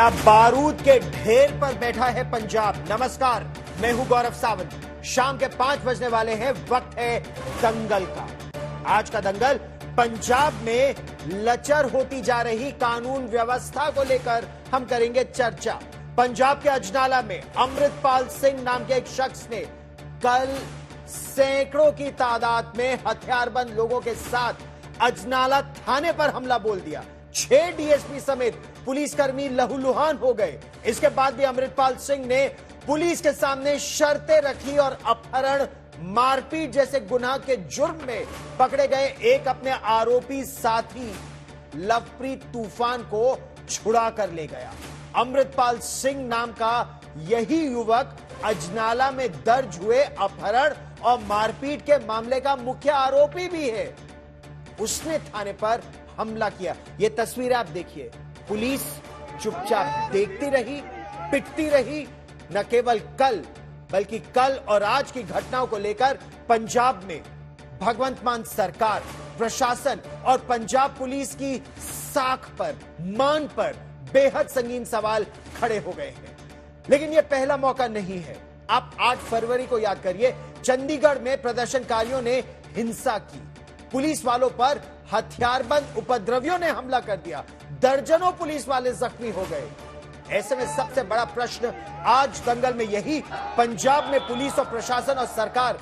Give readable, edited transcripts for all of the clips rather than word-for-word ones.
क्या बारूद के ढेर पर बैठा है पंजाब। नमस्कार, मैं हूं गौरव सावंत। शाम के 5 बजने वाले हैं, वक्त है दंगल का। आज का दंगल पंजाब में लचर होती जा रही कानून व्यवस्था को लेकर हम करेंगे चर्चा। पंजाब के अजनाला में अमृतपाल सिंह नाम के एक शख्स ने कल सैकड़ों की तादाद में हथियारबंद लोगों के साथ अजनाला थाने पर हमला बोल दिया। 6 डीएसपी समेत पुलिसकर्मी लहूलुहान हो गए। इसके बाद भी अमृतपाल सिंह ने पुलिस के सामने शर्तें रखी और अपहरण, मारपीट जैसे गुनाह के जुर्म में पकड़े गए एक अपने आरोपी साथी लवप्रीत तूफान को छुड़ा कर ले गया। अमृतपाल सिंह नाम का यही युवक अजनाला में दर्ज हुए अपहरण और मारपीट के मामले का मुख्य आरोपी भी है। उसने थाने पर हमला किया। यह तस्वीर आप देखिए। पुलिस चुपचाप देखती रही, पिटती रही। न केवल कल बल्कि कल और आज की घटनाओं को लेकर पंजाब में भगवंत मान सरकार, प्रशासन और पंजाब पुलिस की साख पर, मान पर बेहद संगीन सवाल खड़े हो गए हैं। लेकिन यह पहला मौका नहीं है। आप 8 फरवरी को याद करिए, चंडीगढ़ में प्रदर्शनकारियों ने हिंसा की, पुलिस वालों पर हथियारबंद उपद्रवियों ने हमला कर दिया, दर्जनों पुलिस वाले जख्मी हो गए। ऐसे में सबसे बड़ा प्रश्न आज दंगल में यही, पंजाब में पुलिस और प्रशासन और सरकार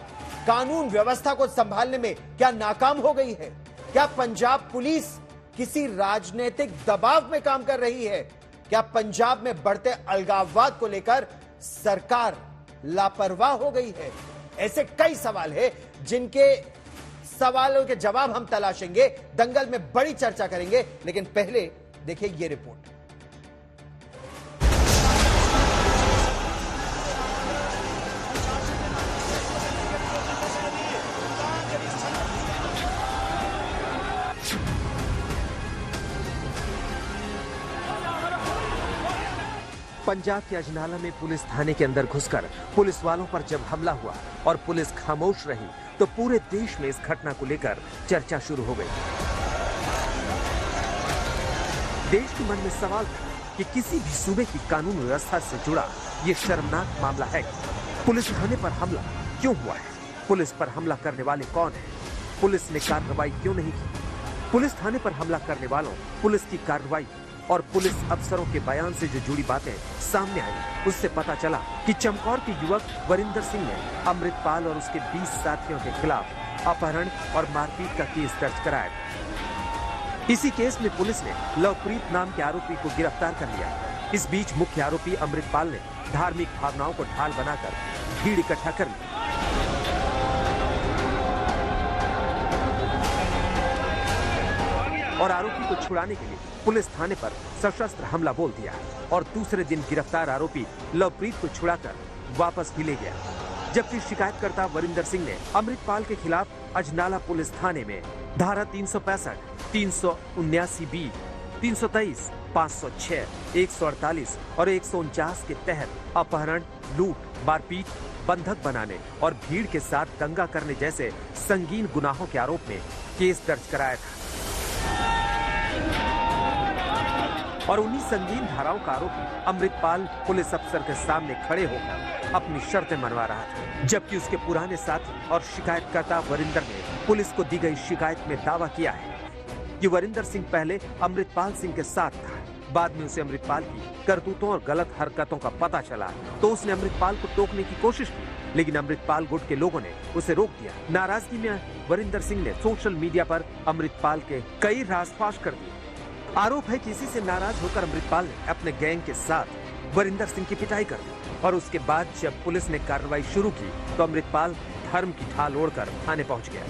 कानून व्यवस्था को संभालने में क्या नाकाम हो गई है? क्या पंजाब पुलिस किसी राजनीतिक दबाव में काम कर रही है? क्या पंजाब में बढ़ते अलगाववाद को लेकर सरकार लापरवाह हो गई है? ऐसे कई सवाल हैं जिनके सवालों के जवाब हम तलाशेंगे, दंगल में बड़ी चर्चा करेंगे। लेकिन पहले देखिए ये रिपोर्ट। पंजाब के अजनाला में पुलिस थाने के अंदर घुसकर पुलिस वालों पर जब हमला हुआ और पुलिस खामोश रही तो पूरे देश में इस घटना को लेकर चर्चा शुरू हो गई। देश के मन में सवाल था कि किसी भी सूबे की कानून व्यवस्था से जुड़ा ये शर्मनाक मामला है। पुलिस थाने पर हमला क्यों हुआ है? पुलिस पर हमला करने वाले कौन है? पुलिस ने कार्रवाई क्यों नहीं की? पुलिस थाने पर हमला करने वालों, पुलिस की कार्रवाई और पुलिस अफसरों के बयान से जो जुड़ी बातें सामने आई, उससे पता चला कि चमकौर के युवक वरिंदर सिंह ने अमृतपाल और उसके 20 साथियों के खिलाफ अपहरण और मारपीट का केस दर्ज कराया। इसी केस में पुलिस ने लवप्रीत नाम के आरोपी को गिरफ्तार कर लिया। इस बीच मुख्य आरोपी अमृतपाल ने धार्मिक भावनाओं को ढाल बनाकर भीड़ इकट्ठा कर ली और आरोपी को छुड़ाने के लिए पुलिस थाने पर सशस्त्र हमला बोल दिया और दूसरे दिन गिरफ्तार आरोपी लवप्रीत को छुड़ाकर वापस भी ले गया। जबकि शिकायतकर्ता वरिंदर सिंह ने अमृतपाल के खिलाफ अजनाला पुलिस थाने में धारा 365, 379B, 323, 506, 148 और 149 के तहत अपहरण, लूट, मारपीट, बंधक बनाने और भीड़ के साथ दंगा करने जैसे संगीन गुनाहों के आरोप में केस दर्ज कराया था। और उन्हीं संगीन धाराओं का आरोपी अमृतपाल पुलिस अफसर के सामने खड़े होकर अपनी शर्तें मनवा रहा था। जबकि उसके पुराने साथी और शिकायतकर्ता वरिंदर ने पुलिस को दी गई शिकायत में दावा किया है कि वरिंदर सिंह पहले अमृतपाल सिंह के साथ था। बाद में उसे अमृतपाल की करतूतों और गलत हरकतों का पता चला तो उसने अमृतपाल को टोकने की कोशिश की, लेकिन अमृतपाल गुट के लोगों ने उसे रोक दिया। नाराजगी में वरिंदर सिंह ने सोशल मीडिया पर अमृतपाल के कई राज़-फाश कर दिए। आरोप है कि इसी से नाराज होकर अमृतपाल ने अपने गैंग के साथ वरिंदर सिंह की पिटाई कर दी और उसके बाद जब पुलिस ने कार्रवाई शुरू की तो अमृतपाल धर्म की ढाल ओढ़कर थाने पहुंच गया।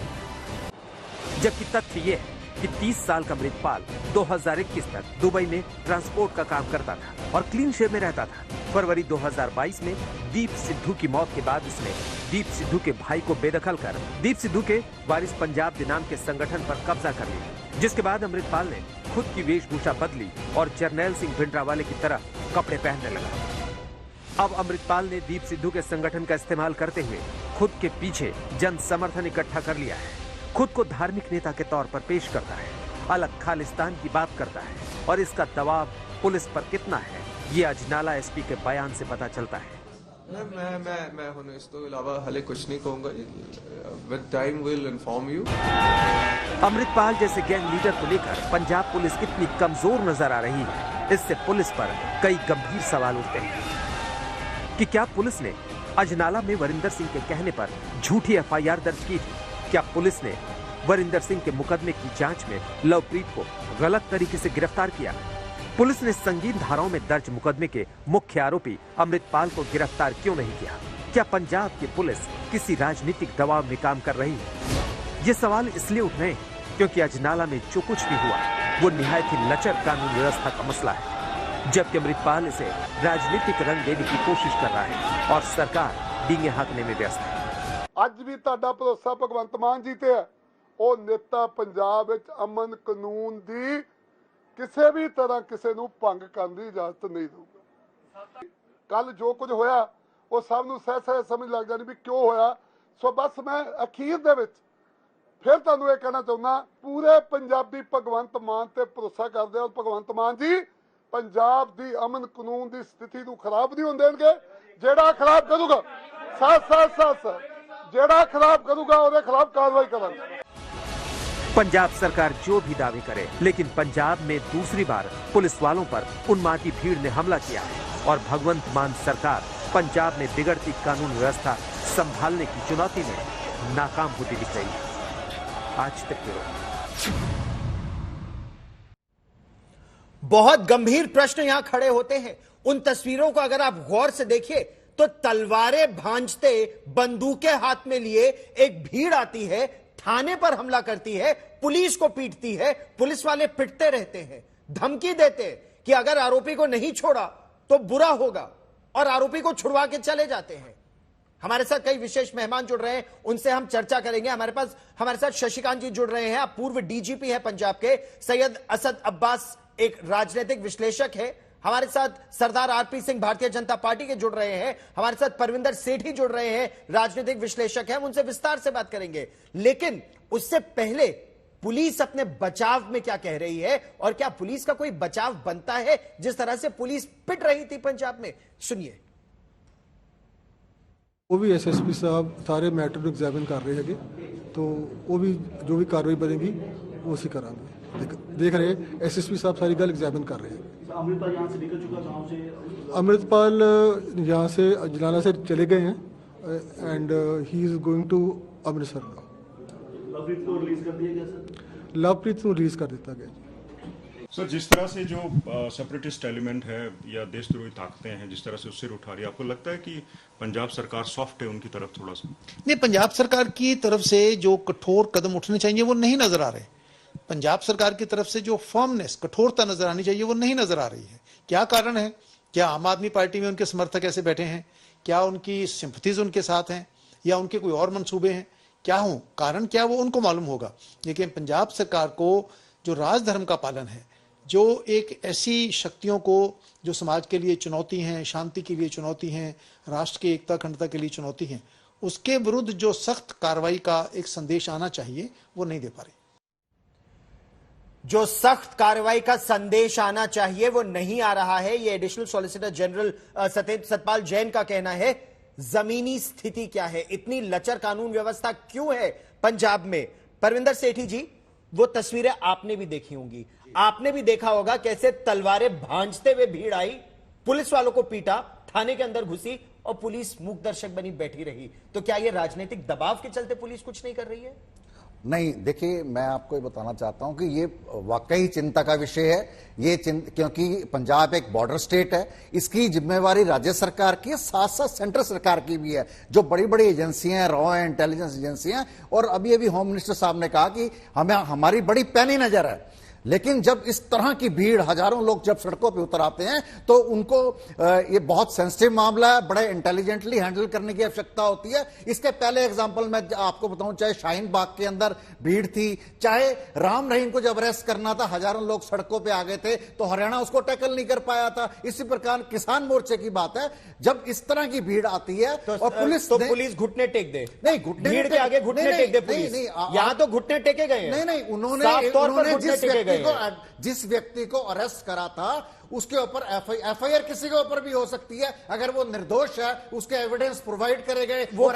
जबकि तथ्य ये है कि 30 साल का अमृतपाल 2021 तक दुबई में ट्रांसपोर्ट का काम करता था और क्लीन शेव में रहता था। फरवरी 2022 में दीप सिद्धू की मौत के बाद उसने दीप सिद्धू के भाई को बेदखल कर दीप सिद्धू के वारिस पंजाब नाम के संगठन पर कब्जा कर लिया, जिसके बाद अमृतपाल ने खुद की वेशभूषा बदली और जर्नैल सिंह भिंडरावाले की तरह कपड़े पहनने लगा। अब अमृतपाल ने दीप सिद्धू के संगठन का इस्तेमाल करते हुए खुद के पीछे जन समर्थन इकट्ठा कर लिया है। खुद को धार्मिक नेता के तौर पर पेश करता है, अलग खालिस्तान की बात करता है और इसका दबाव पुलिस पर कितना है ये अजनाला एसपी के बयान से पता चलता है। मैं ਹੁਣ ਇਸ ਤੋਂ ਇਲਾਵਾ ਹਲੇ ਕੁਝ नहीं कहूंगा जी। With time will inform you. Amritpal जैसे गैंग लीडर को लेकर पंजाब पुलिस कितनी कमजोर नजर आ रही है, इससे पुलिस पर कई गंभीर सवाल उठते हैं कि क्या पुलिस ने अजनाला में वरिंदर सिंह के कहने पर झूठी एफआईआर दर्ज की थी? क्या पुलिस ने वरिंदर सिंह के मुकदमे की जांच में लवप्रीत को गलत तरीके से गिरफ्तार किया? पुलिस ने संगीन धाराओं में दर्ज मुकदमे के मुख्य आरोपी अमृतपाल को गिरफ्तार क्यों नहीं किया? क्या पंजाब की पुलिस किसी राजनीतिक दबाव में काम कर रही है? ये सवाल इसलिए उठ रहे हैं क्योंकि अजनाला में जो कुछ भी हुआ वो निहायत ही लचर कानून व्यवस्था का मसला है, जबकि अमृतपाल इसे राजनीतिक रंग देने की कोशिश कर रहा है और सरकार डींगे हाँकने में व्यस्त है। ਅੱਜ ਵੀ ਤੁਹਾਡਾ ਭਰੋਸਾ ਭਗਵੰਤ ਮਾਨ ਜੀ ਤੇ ਹੈ। ਉਹ ਨੇਤਾ ਪੰਜਾਬ ਵਿੱਚ ਅਮਨ ਕਾਨੂੰਨ ਦੀ ਕਿਸੇ ਵੀ ਤਰ੍ਹਾਂ ਕਿਸੇ ਨੂੰ ਭੰਗ ਕਰਨ ਦੀ ਇਜਾਜ਼ਤ ਨਹੀਂ ਦਊਗਾ। ਕੱਲ ਜੋ ਕੁਝ ਹੋਇਆ ਉਹ ਸਭ ਨੂੰ ਸਹਿ ਸਮਝ ਲੱਗ ਜਾਣੀ ਵੀ ਕਿਉਂ ਹੋਇਆ। ਸੋ ਬਸ ਮੈਂ ਅਖੀਰ ਦੇ ਵਿੱਚ ਫਿਰ ਤੁਹਾਨੂੰ ਇਹ ਕਹਿਣਾ ਚਾਹੁੰਦਾ, ਪੂਰੇ ਪੰਜਾਬੀ ਭਗਵੰਤ ਮਾਨ ਤੇ ਭਰੋਸਾ ਕਰਦੇ ਆ। ਭਗਵੰਤ ਮਾਨ ਜੀ ਪੰਜਾਬ ਦੀ ਅਮਨ ਕਾਨੂੰਨ ਦੀ ਸਥਿਤੀ ਨੂੰ ਖਰਾਬ ਨਹੀਂ ਹੋਣ ਦੇਣਗੇ। ਜਿਹੜਾ ਖਰਾਬ ਕਰੂਗਾ ਸਾਥ ਜਿਹੜਾ ਖਰਾਬ ਕਰੂਗਾ ਉਹਦੇ ਖਿਲਾਫ ਕਾਰਵਾਈ ਕਰਾਂਗੇ। पंजाब सरकार जो भी दावे करे, लेकिन पंजाब में दूसरी बार पुलिस वालों पर उन्मादी भीड़ ने हमला किया है और भगवंत मान सरकार पंजाब में बिगड़ती कानून व्यवस्था संभालने की चुनौती में नाकाम होती दिख रही है। आज तक ब्यूरो। बहुत गंभीर प्रश्न यहां खड़े होते हैं। उन तस्वीरों को अगर आप गौर से देखिए तो तलवारें भांजते, बंदूकें हाथ में लिए एक भीड़ आती है, थाने पर हमला करती है, पुलिस को पीटती है। पुलिस वाले पिटते रहते हैं, धमकी देते कि अगर आरोपी को नहीं छोड़ा तो बुरा होगा, और आरोपी को छुड़वा के चले जाते हैं। हमारे साथ कई विशेष मेहमान जुड़ रहे हैं, उनसे हम चर्चा करेंगे। हमारे साथ शशिकांत जी जुड़ रहे हैं, आप पूर्व डीजीपी हैं पंजाब के। सैयद असद अब्बास एक राजनीतिक विश्लेषक है। हमारे साथ सरदार आरपी सिंह भारतीय जनता पार्टी के जुड़ रहे हैं। हमारे साथ परविंदर सेठी जुड़ रहे हैं, राजनीतिक विश्लेषक हैं। हम उनसे विस्तार से बात करेंगे, लेकिन उससे पहले पुलिस अपने बचाव में क्या कह रही है और क्या पुलिस का कोई बचाव बनता है जिस तरह से पुलिस पिट रही थी पंजाब में? सुनिए। वो भी एसएसपी साहब सारे मैटर ਨੂੰ ਐਗਜ਼ਾਮਿਨ ਕਰ ਰਹੇ ਹੈਗੇ, तो वो भी जो भी कार्रवाई बनेगी वो उसी करांगे। देख रहे हैं एसएसपी साहब सारी गल एग्जामिन कर रहे हैं। अमृतपाल यहाँ से निकल चुका गांव से? अमृतपाल यहाँ से अजनाला से चले गए हैं and he is going to Amritsar. Lovepreet को रिलीज कर दिया गया सर? लवप्रीत को रिलीज कर देता गया। सर, जिस तरह से जो सेपरेटिस्ट एलिमेंट है या देशद्रोही ताकतें हैं, जिस तरह से उससे उठा रही है, आपको लगता है कि पंजाब सरकार सॉफ्ट है उनकी तरफ थोड़ा सा? नहीं, पंजाब सरकार की तरफ से जो कठोर कदम उठने चाहिए वो नहीं नजर आ रहे। पंजाब सरकार की तरफ से जो फर्मनेस, कठोरता नजर आनी चाहिए वो नहीं नजर आ रही है। क्या कारण है? क्या आम आदमी पार्टी में उनके समर्थक ऐसे बैठे हैं? क्या उनकी सिंपथीज उनके साथ हैं या उनके कोई और मंसूबे हैं? क्या हो कारण, क्या वो उनको मालूम होगा। लेकिन पंजाब सरकार को जो राजधर्म का पालन है, जो एक ऐसी शक्तियों को जो समाज के लिए चुनौती हैं, शांति के लिए चुनौती हैं, राष्ट्र की एकता अखंडता के लिए चुनौती हैं, उसके विरुद्ध जो सख्त कार्रवाई का एक संदेश आना चाहिए वो नहीं दे पा रही। जो सख्त कार्रवाई का संदेश आना चाहिए वो नहीं आ रहा है, ये additional solicitor general Satpal Jain का कहना है। जमीनी स्थिति क्या है? इतनी लचर कानून व्यवस्था क्यों है पंजाब में? परविंदर सेठी जी, वो तस्वीरें आपने भी देखी होंगी, आपने भी देखा होगा कैसे तलवारें भांजते हुए भीड़ आई, पुलिस वालों को पीटा, थाने के अंदर घुसी और पुलिस मूक दर्शक बनी बैठी रही। तो क्या यह राजनीतिक दबाव के चलते पुलिस कुछ नहीं कर रही है? नहीं, देखिए मैं आपको ये बताना चाहता हूं कि ये वाकई चिंता का विषय है। ये क्योंकि पंजाब एक बॉर्डर स्टेट है, इसकी जिम्मेवारी राज्य सरकार की है, साथ साथ सेंट्रल सरकार की भी है। जो बड़ी बड़ी एजेंसियां हैं, रॉ एंड इंटेलिजेंस एजेंसियां, और अभी अभी होम मिनिस्टर साहब ने कहा कि हमें हमारी बड़ी पैनी नजर है। लेकिन जब इस तरह की भीड़, हजारों लोग जब सड़कों पे उतर आते हैं तो उनको ये बहुत सेंसिटिव मामला है, बड़े इंटेलिजेंटली हैंडल करने की आवश्यकता होती है। इसके पहले एग्जांपल मैं आपको बताऊं, चाहे शाहीन बाग के अंदर भीड़ थी, चाहे राम रहीम को जब अरेस्ट करना था, हजारों लोग सड़कों पे आ गए थे तो हरियाणा उसको टैकल नहीं कर पाया था। इसी प्रकार किसान मोर्चे की बात है, जब इस तरह की भीड़ आती है तो, और पुलिस तो पुलिस घुटने टेक दे, नहीं घुटने भीड़ के आगे घुटने टेक दे पुलिस। यहां तो घुटने टेके गए हैं। नहीं, उन्होंने जिस रहे हैं। जिस व्यक्ति को अरेस्ट करा था उसके ऊपर एफआईआर किसी के ऊपर भी हो सकती है। अगर वो निर्दोष है, उसके एविडेंस प्रोवाइड करे गए, वो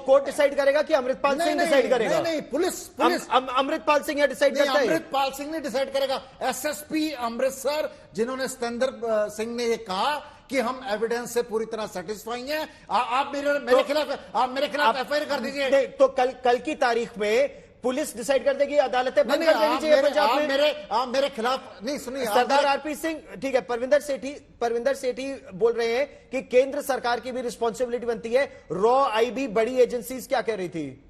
कोर्ट डिसाइड करेगा कि अमृतपाल सिंह डिसाइड करेगा? नहीं, पुलिस अमृतपाल सिंह डिसाइड करता है। अमृतपाल सिंह ने डिसाइड करेगा। एसएसपी अमृतसर जिन्होंने सतेंद्र सिंह ने ये कहा कि हम एविडेंस से पूरी तरह सेटिस्फाई हैं, आप मेरे खिलाफ एफआईआर कर दीजिए। तो कल की तारीख में पुलिस डिसाइड कर देगी, अदालतें बंद कर देनी चाहिए पंजाब में। मेरे खिलाफ नहीं, सुनिए, सरदार आरपी सिंह, ठीक है, परविंदर सेठी बोल रहे हैं कि केंद्र सरकार की भी रिस्पॉन्सिबिलिटी बनती है। रॉ आईबी बड़ी एजेंसीज क्या कह रही थी?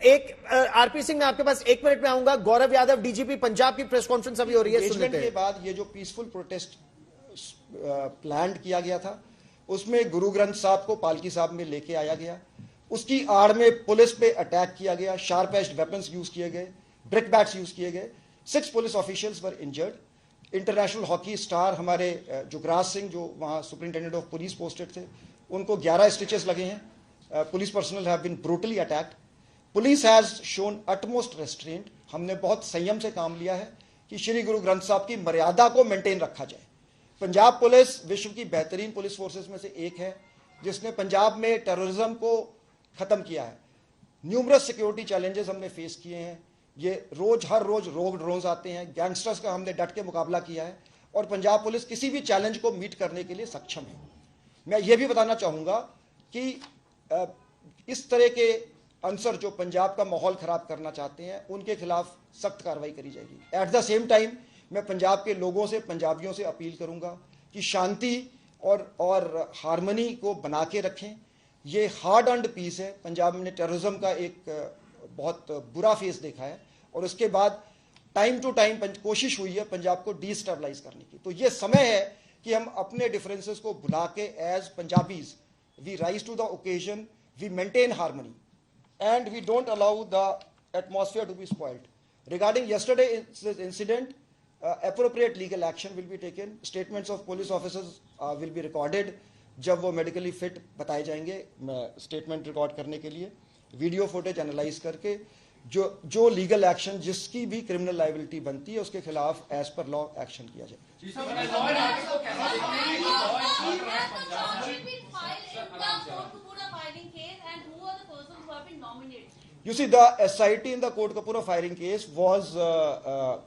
आरपी सिंह, मैं आपके पास 1 मिनट में आऊंगा। गौरव यादव, डीजीपी पंजाब की प्रेस कॉन्फ्रेंस अभी हो रही है, सुन लेते हैं। के बाद ये जो पीसफुल प्रोटेस्ट प्लान किया गया था, उसमें गुरु ग्रंथ साहब को पालकी साहब में लेके आया गया, उसकी आड़ में पुलिस पे अटैक किया गया, शार्प एज्ड वेपन्स यूज किए गए, ब्रिक बैट्स यूज किए गए, 6 पुलिस ऑफिशियल्स वर इंजर्ड। इंटरनेशनल हॉकी स्टार हमारे जुगराज सिंह, जो वहां सुपरिंटेंडेंट ऑफ पुलिस पोस्टेड थे, उनको 11 स्टिचेस लगे हैं। Police personnel have been brutally attacked. Police has shown utmost restraint. हमने बहुत संयम से काम लिया है कि श्री गुरु ग्रंथ साहब की मर्यादा को मेंटेन रखा जाए। पंजाब पुलिस विश्व की बेहतरीन पुलिस फोर्सेस में से एक है, जिसने पंजाब में टेररिज्म को खत्म किया है। न्यूमरस सिक्योरिटी चैलेंजेस हमने फेस किए हैं। ये हर रोज रोग ड्रोन्स आते हैं, गैंगस्टर्स का हमने डट के मुकाबला किया है, और पंजाब पुलिस किसी भी चैलेंज को मीट करने के लिए सक्षम है। मैं ये भी बताना चाहूंगा कि इस तरह के अंसर जो पंजाब का माहौल खराब करना चाहते हैं, उनके खिलाफ सख्त कार्रवाई करी जाएगी। एट द सेम टाइम मैं पंजाब के लोगों से, पंजाबियों से अपील करूंगा कि शांति और हार्मनी को बना के रखें। ये हार्ड अर्न्ड पीस है। पंजाब ने टेररिज्म का एक बहुत बुरा फेस देखा है, और उसके बाद टाइम टू टाइम कोशिश हुई है पंजाब को डिस्टेबलाइज करने की। तो ये समय है कि हम अपने डिफरेंसेस को भुला के as Punjabis we rise to the occasion, we maintain harmony and we don't allow the atmosphere to be spoiled. Regarding yesterday's incident, appropriate legal action will be taken. Statements of police officers will be recorded. जब वो medically fit बताए जाएंगे, statement record करने के लिए video footage analyse करके जो legal action, जिसकी भी क्रिमिनल लाइबिलिटी बनती है, उसके खिलाफ एज पर लॉ एक्शन किया जाए। You see, the SIT in the Kotkapura firing case was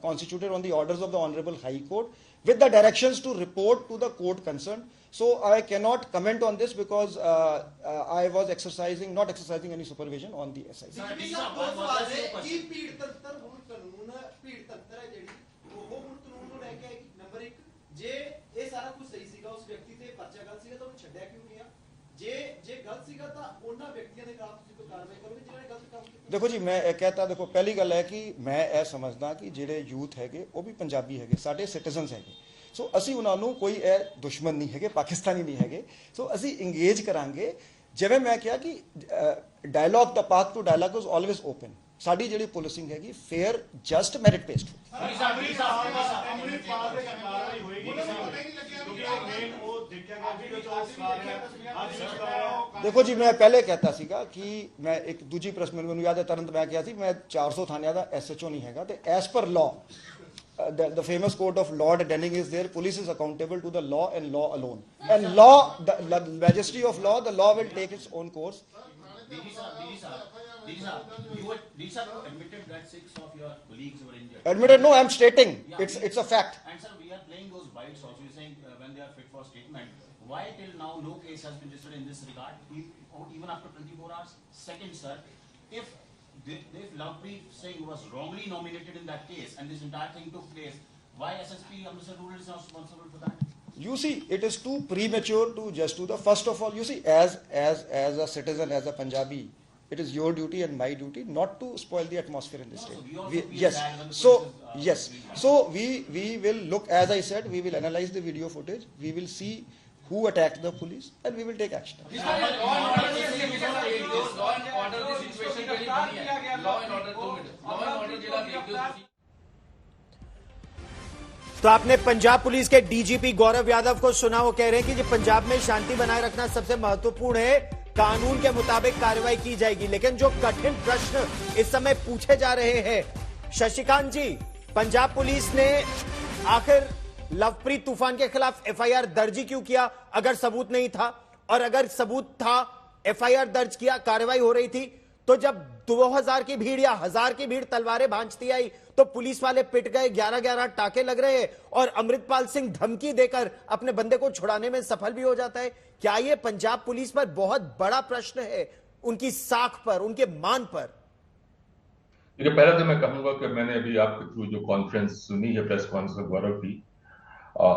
constituted on the orders of the Honorable High Court with the directions to report to the court concerned. So I cannot comment on this because I was not exercising any supervision on the SIT. देखो जी, मैं कहता, देखो पहली गल है कि मैं यह समझदा कि ਜਿਹੜੇ यूथ हैगे वो भी पंजाबी हैगे, साडे सिटीजनस हैगे। सो ਅਸੀਂ ਉਹਨਾਂ ਨੂੰ ਕੋਈ ਇਹ ਦੁਸ਼ਮਣ ਨਹੀਂ ਹੈਗੇ, ਪਾਕਿਸਤਾਨੀ ਨਹੀਂ ਹੈਗੇ। ਸੋ ਅਸੀਂ ਇੰਗੇਜ ਕਰਾਂਗੇ। ਜਿਵੇਂ ਮੈਂ ਕਿਹਾ ਕਿ ਡਾਇਲੌਗ, ਦਾ path to dialogue is always open. ਸਾਡੀ ਜਿਹੜੀ ਪੁਲਿਸਿੰਗ ਹੈਗੀ ਫੇਅਰ, ਜਸਟ, ਮੈਰਿਟ ਬੇਸਡ। देखो जी, मैं पहले कहता सीगा कि मैं एक दूजी प्रेस में मैंने याद है तुरंत मैं किया सी, मैं 400 थानिया का SHO नहीं हैगा। तो as per law, the famous quote of Lord Denning is there, police is accountable to the law and law alone, and law, the majesty of law, the law will take its own course. These are admitted that 6 of your colleagues were injured. Admitted? No, I am stating it's a fact. And sir, we are playing those bites also. You're saying when they are fit for statement. Why till now no case has been registered in this regard, even after 24 hours? Second, sir, if Lovepreet Singh was wrongly nominated in that case and this entire thing took place, why SSP Amritsar Rural is not responsible for that? You see, it is too premature to just do the. First of all, you see, as a citizen, as a Punjabi, it is your duty and my duty not to spoil the atmosphere in this state. Yes. So we will look, as I said, we will analyze the video footage. We will see who attacked the police, and we will take action. तो आपने Punjab police के DGP Gaurav Yadav को सुना। वो कह रहे हैं कि पंजाब में शांति बनाए रखना सबसे महत्वपूर्ण है। कानून के मुताबिक कार्रवाई की जाएगी। लेकिन जो कठिन प्रश्न इस समय पूछे जा रहे हैं, शशिकांत जी, पंजाब पुलिस ने आखिर लवप्रीत तूफान के खिलाफ एफआईआर दर्ज ही क्यों किया अगर सबूत नहीं था? और अगर सबूत था, एफआईआर दर्ज किया, कार्रवाई हो रही थी, तो जब 2000 की भीड़ या 1000 की भीड़ तलवारें भांजती आई तो पुलिस वाले पिट गए, 11-11 टाके लग रहे हैं और अमृतपाल सिंह धमकी देकर अपने बंदे को छुड़ाने में सफल भी हो जाता है। क्या यह पंजाब पुलिस पर बहुत बड़ा प्रश्न है, उनकी साख पर, उनके मान पर? देखिए, पहले तो मैं कहूंगा कि मैंने अभी आपके थ्रू जो कॉन्फ्रेंस सुनी है, प्रेस कॉन्फ्रेंस गौरव की,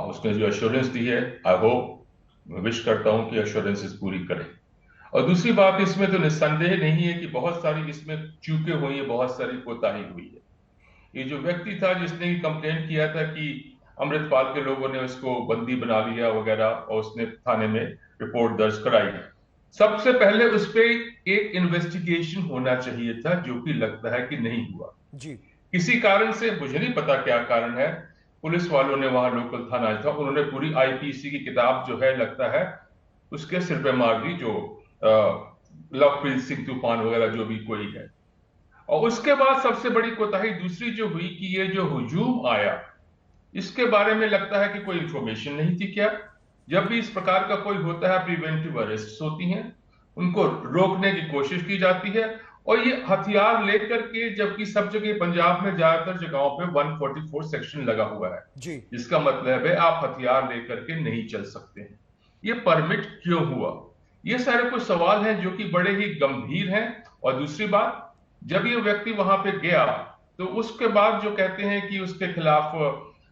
उसने जो एश्योरेंस दी है, आई होप, विश करता हूं कि एश्योरेंसेस पूरी करें। और दूसरी बात, इसमें तो निस्संदेह नहीं है कि बहुत सारी इसमें चूकें हुई है, बहुत सारी कोताही हुई है। ये जो व्यक्ति था जिसने कंप्लेंट किया था कि अमृतपाल के लोगों ने उसको बंदी बना लिया वगैरह, और उसने थाने में रिपोर्ट दर्ज कराई, सबसे पहले उस पर एक इन्वेस्टिगेशन होना चाहिए था, जो कि लगता है कि नहीं हुआ जी। किसी कारण से, मुझे नहीं पता क्या कारण है। पुलिस वालों ने, वहां लोकल थाना था, उन्होंने पूरी आईपीसी की किताब जो है, लगता है उसके सिर पे मार दी, जो लवप्रीत सिंह तूफान वगैरह जो भी कोई है। और उसके बाद सबसे बड़ी कोताही दूसरी जो हुई कि ये जो हुजूम आया, इसके बारे में लगता है कि कोई इंफॉर्मेशन नहीं थी क्या? जब भी इस प्रकार का कोई होता है, प्रिवेंटिव अरेस्ट होती हैं, उनको रोकने की कोशिश की जाती है, और ये हथियार लेकर के, जबकि सब जगह पंजाब में ज्यादातर जगहों पे 144 सेक्शन लगा हुआ है जी। जिसका मतलब है आप हथियार लेकर के नहीं चल सकते हैं। ये परमिट क्यों हुआ? ये सारे कुछ सवाल हैं जो कि बड़े ही गंभीर हैं। और दूसरी बात, जब ये व्यक्ति वहां पे गया तो उसके बाद जो कहते हैं कि उसके खिलाफ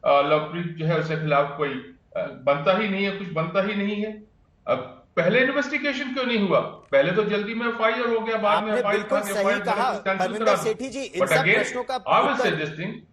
लवप्रीत जो है, उसके खिलाफ कोई बनता ही नहीं है, कुछ बनता ही नहीं है। अब पहले इन्वेस्टिगेशन क्यों नहीं हुआ? पहले तो जल्दी में एफआईआर हो गया, बाद में बिल्कुल सही कहा परमिंदर सेठी जी, इन सब प्रश्नों का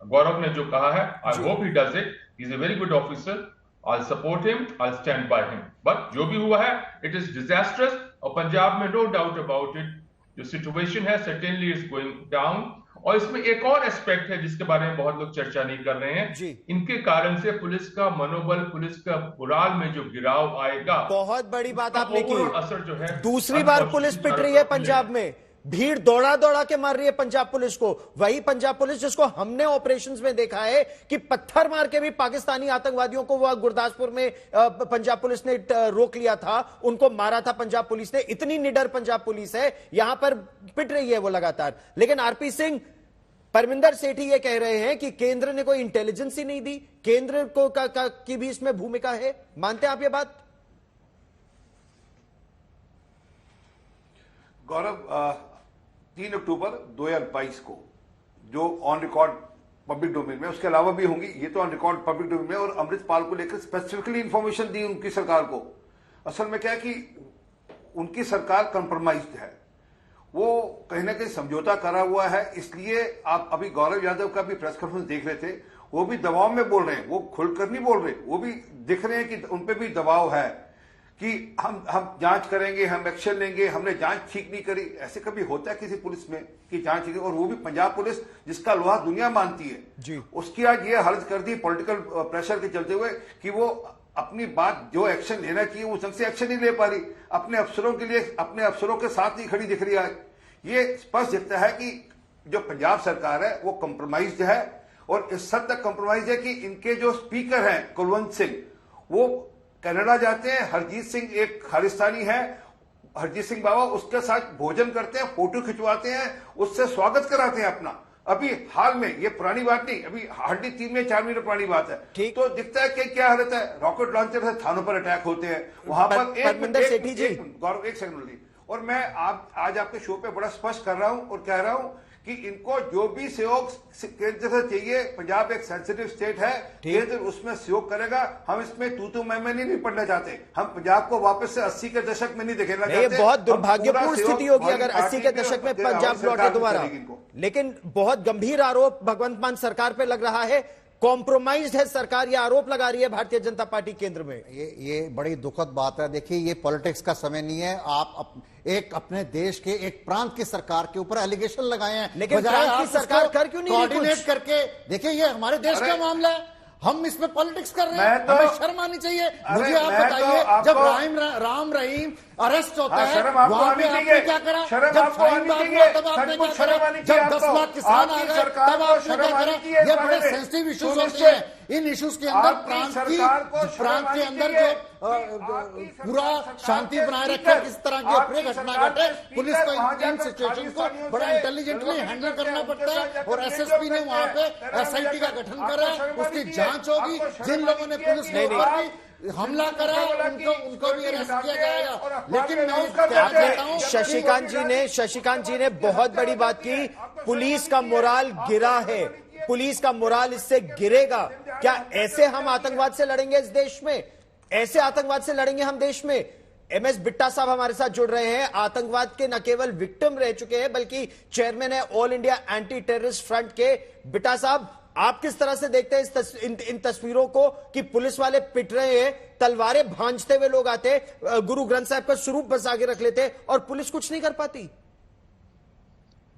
गौरव ने जो कहा है, I hope he does it, he is a very good officer, I'll support him, I'll stand by him. But जो भी हुआ है, it is disastrous, और पंजाब में no doubt about it, जो situation है certainly is going down। और इसमें एक और एस्पेक्ट है जिसके बारे में बहुत लोग चर्चा नहीं कर रहे हैं जी। इनके कारण से पुलिस का मनोबल, पुलिस का मोराल में जो गिराव आएगा, बहुत बड़ी बात आपने की। असर जो है, दूसरी बार पुलिस पिट रही है पंजाब में, भीड़ दौड़ा दौड़ा के मार रही है पंजाब पुलिस को। वही पंजाब पुलिस जिसको हमने ऑपरेशंस में देखा है कि पत्थर मार के भी पाकिस्तानी आतंकवादियों को वह गुरदासपुर में पंजाब पुलिस ने रोक लिया था, उनको मारा था पंजाब पुलिस ने। इतनी निडर पंजाब पुलिस है, यहां पर पिट रही है वो लगातार। लेकिन आरपी सिंह, परमिंदर सेठी ये कह रहे हैं कि केंद्र ने कोई इंटेलिजेंस ही नहीं दी, केंद्र को की भी इसमें भूमिका है। मानते हैं आप ये बात? गौरव, 3 अक्टूबर 2022 को जो ऑन रिकॉर्ड पब्लिक डोमेन में, उसके अलावा भी होंगी, ये तो ऑन रिकॉर्ड पब्लिक डोमेन में, और अमृतपाल को लेकर स्पेसिफिकली इंफॉर्मेशन दी उनकी सरकार को। असल में क्या है कि उनकी सरकार कंप्रोमाइज्ड है, वो कहीं ना कहीं समझौता करा हुआ है। इसलिए आप अभी गौरव यादव का भी प्रेस कॉन्फ्रेंस देख रहे थे, वो भी दबाव में बोल रहे हैं, वो खुलकर नहीं बोल रहे, वो भी दिख रहे हैं कि उनपे भी दबाव है कि हम जांच करेंगे, हम एक्शन लेंगे, हमने जांच ठीक नहीं करी। ऐसे कभी होता है किसी पुलिस में कि जांच ठीक, और वो भी पंजाब पुलिस जिसका लोहा दुनिया मानती है जी। उसकी आज ये हालत कर दी पॉलिटिकल प्रेशर के चलते हुए कि वो अपनी बात, जो एक्शन लेना चाहिए वो ढंग से एक्शन नहीं ले पा रही, अपने अफसरों के लिए, अपने अफसरों के साथ नहीं खड़ी दिख रही है। ये स्पष्ट दिखता है कि जो पंजाब सरकार है वो कंप्रोमाइज्ड है, और इस हद तक कंप्रोमाइज है कि इनके जो स्पीकर हैं कुलवंत सिंह, वो कनाडा जाते हैं, हरजीत सिंह एक खालिस्तानी है, हरजीत सिंह बाबा उसके साथ भोजन करते हैं, फोटो खिंचवाते हैं, उससे स्वागत कराते हैं अपना। अभी हाल में, ये पुरानी बात नहीं, अभी हार्डली 3 या 4 महीने पुरानी बात है। तो दिखता है कि क्या हालत है, रॉकेट लॉन्चर से थानों पर अटैक होते हैं वहां पर। गौरव एक सेकंड, और मैं आज आपके शो पे बड़ा स्पष्ट कर रहा हूं और कह रहा हूं कि इनको जो भी सहयोग केंद्र से चाहिए, पंजाब एक सेंसिटिव स्टेट है, केंद्र उसमें सहयोग करेगा। हम इसमें तू मैं नहीं पढ़ना चाहते, हम पंजाब को वापस से 80 के दशक में नहीं देखना चाहते। ये बहुत दुर्भाग्यपूर्ण स्थिति होगी अगर 80 के दशक में पंजाब लौटे दोबारा। लेकिन बहुत गंभीर आरोप भगवंत मान सरकार पे लग रहा है, कॉम्प्रोमाइज्ड है सरकार, यह आरोप लगा रही है भारतीय जनता पार्टी केंद्र में। ये बड़ी दुखद बात है। देखिए, ये पॉलिटिक्स का समय नहीं है। आप एक अपने देश के एक प्रांत की सरकार के ऊपर एलिगेशन लगाए हैं, लेकिन प्रांत की सरकार कर क्यों नहीं रही कोऑर्डिनेट करके? देखिए, ये हमारे देश का मामला है, हम इसमें पॉलिटिक्स कर रहे मैं हैं, तो- हमें शर्म आनी चाहिए। अरे मुझे आप मैं तो बताइए, आपको- जब राम रहीम अरेस्ट होता है, शर्म आपको वहां आनी पे आपने चाहिए। क्या करा? शर्म जब आपको फाइन आनी बात चाहिए। हुआ तब आपने सचमुच क्या शर्म करा? आनी चाहिए जब 10 आपको। लाख किसान आ आपकी गए सरकार तब को आपने शर्म क्या आनी करा? चाहिए। ये बड़े पहले सेंसिटिव इश्यूज होते सुनिश्चित। हैं। इन इश्यूज के अंदर आपकी प्रांत की सरकार को शर्म प्रांत के आनी अंदर चाहिए। जो पूरा शांति बनाए रखे, किस तरह की अप्रिय घटना घटे, पुलिस को इन सिचुएशन को बड़ा इंटेलिजेंटली हैंडल करना पड़ता है। और एसएसपी ने वहां पे एसआईटी का गठन करा, उसकी जांच होगी। जिन लोगों ने पुलिस के ऊपर भी हमला करा उनको भी अरेस्ट किया जाएगा। लेकिन मैं क्या कहता हूं, शशिकांत जी ने बहुत बड़ी बात की। पुलिस का मोराल गिरा है, पुलिस का मोराल इससे गिरेगा। क्या ऐसे हम आतंकवाद से लड़ेंगे इस देश में? ऐसे आतंकवाद से लड़ेंगे हम देश में? एमएस बिट्टा साहब हमारे साथ जुड़ रहे हैं। आतंकवाद के न केवल विक्टिम रह चुके हैं बल्कि चेयरमैन है all India anti terrorist front के। बिट्टा साहब, आप किस तरह से देखते हैं इन तस्वीरों को कि पुलिस वाले पिट रहे हैं, तलवारें भांजते हुए लोग आते, गुरु ग्रंथ साहब का स्वरूप बस आगे रख लेते और पुलिस कुछ नहीं कर पाती?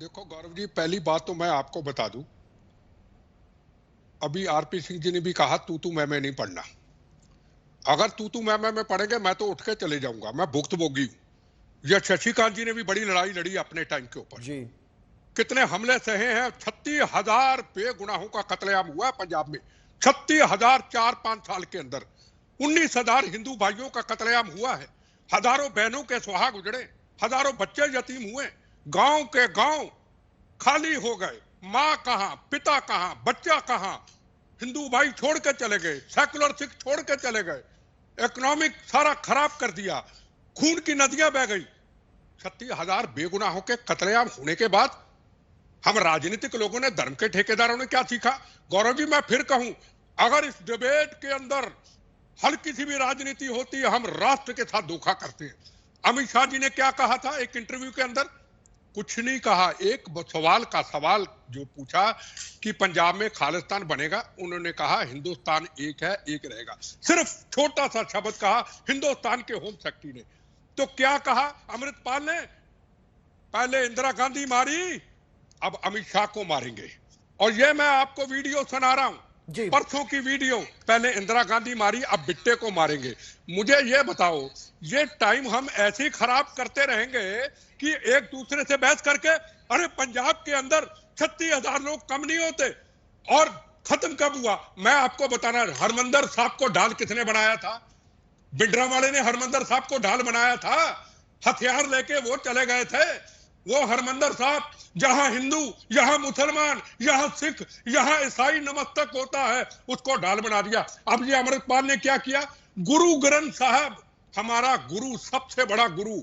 देखो गौरव जी, पहली बात तो मैं आपको बता दूं, अभी आरपी सिंह जी ने भी कहा तू मैं नहीं पढ़ना। अगर तू मैं पढ़ेंगे मैं तो उठ के चले जाऊंगा, मैं भुक्तभोगी हूं। यह शशिकांत जी ने भी बड़ी लड़ाई लड़ी अपने टाइम के ऊपर जी। कितने हमले सहे हैं। 36,000 बेगुनाहों का कत्लेआम हुआ है पंजाब में। 36,000 4-5 साल के अंदर। 19,000 हिंदू भाइयों का कत्लेआम हुआ है। हजारों बहनों के सुहाग उजड़े, हजारों बच्चे यतीम हुए, गांव के गांव खाली हो गए। माँ कहां, पिता कहां, बच्चा कहां। हिंदू भाई छोड़ के चले गए, सेकुलर सिख छोड़ के चले गए, इकोनॉमिक सारा खराब कर दिया, खून की नदियां बह गई। 36,000 बेगुनाहों के कत्लेआम होने के बाद हम राजनीतिक लोगों ने, धर्म के ठेकेदारों ने क्या सीखा? गौरव जी, मैं फिर कहूं, अगर इस डिबेट के अंदर हल्की सी भी राजनीति होती है, हम राष्ट्र के साथ धोखा करते हैं। अमित शाह जी ने क्या कहा था एक इंटरव्यू के अंदर? कुछ नहीं कहा। एक सवाल का सवाल जो पूछा कि पंजाब में खालिस्तान बनेगा, उन्होंने कहा हिंदुस्तान एक है, एक रहेगा। सिर्फ छोटा सा शब्द कहा हिंदुस्तान के होम सेक्रेटरी ने। तो क्या कहा अमृतपाल ने? पहले इंदिरा गांधी मारी, अब अमित शाह को मारेंगे। और ये मैं आपको वीडियो सुना रहा हूं, परसों की वीडियो। पहले इंदिरा गांधी मारी, अब बिट्टे को मारेंगे। मुझे ये बताओ, ये टाइम हम ऐसे ही खराब करते रहेंगे कि एक दूसरे से बहस करके? अरे पंजाब के अंदर 36,000 लोग कम नहीं होते। और खत्म कब हुआ? मैं आपको बताना, हरमंदर साहब को ढाल किसने बनाया था? बिड्रा वाले ने हरमंदर साहब को ढाल बनाया था। हथियार लेके वो चले गए थे। वो हरमंदर साहब, जहां हिंदू, यहां मुसलमान, यहां सिख, यहां ईसाई नमस्तक होता है, उसको ढाल बना दिया। अब ये अमृतपाल ने क्या किया? गुरु ग्रंथ साहब, हमारा गुरु, सबसे बड़ा गुरु,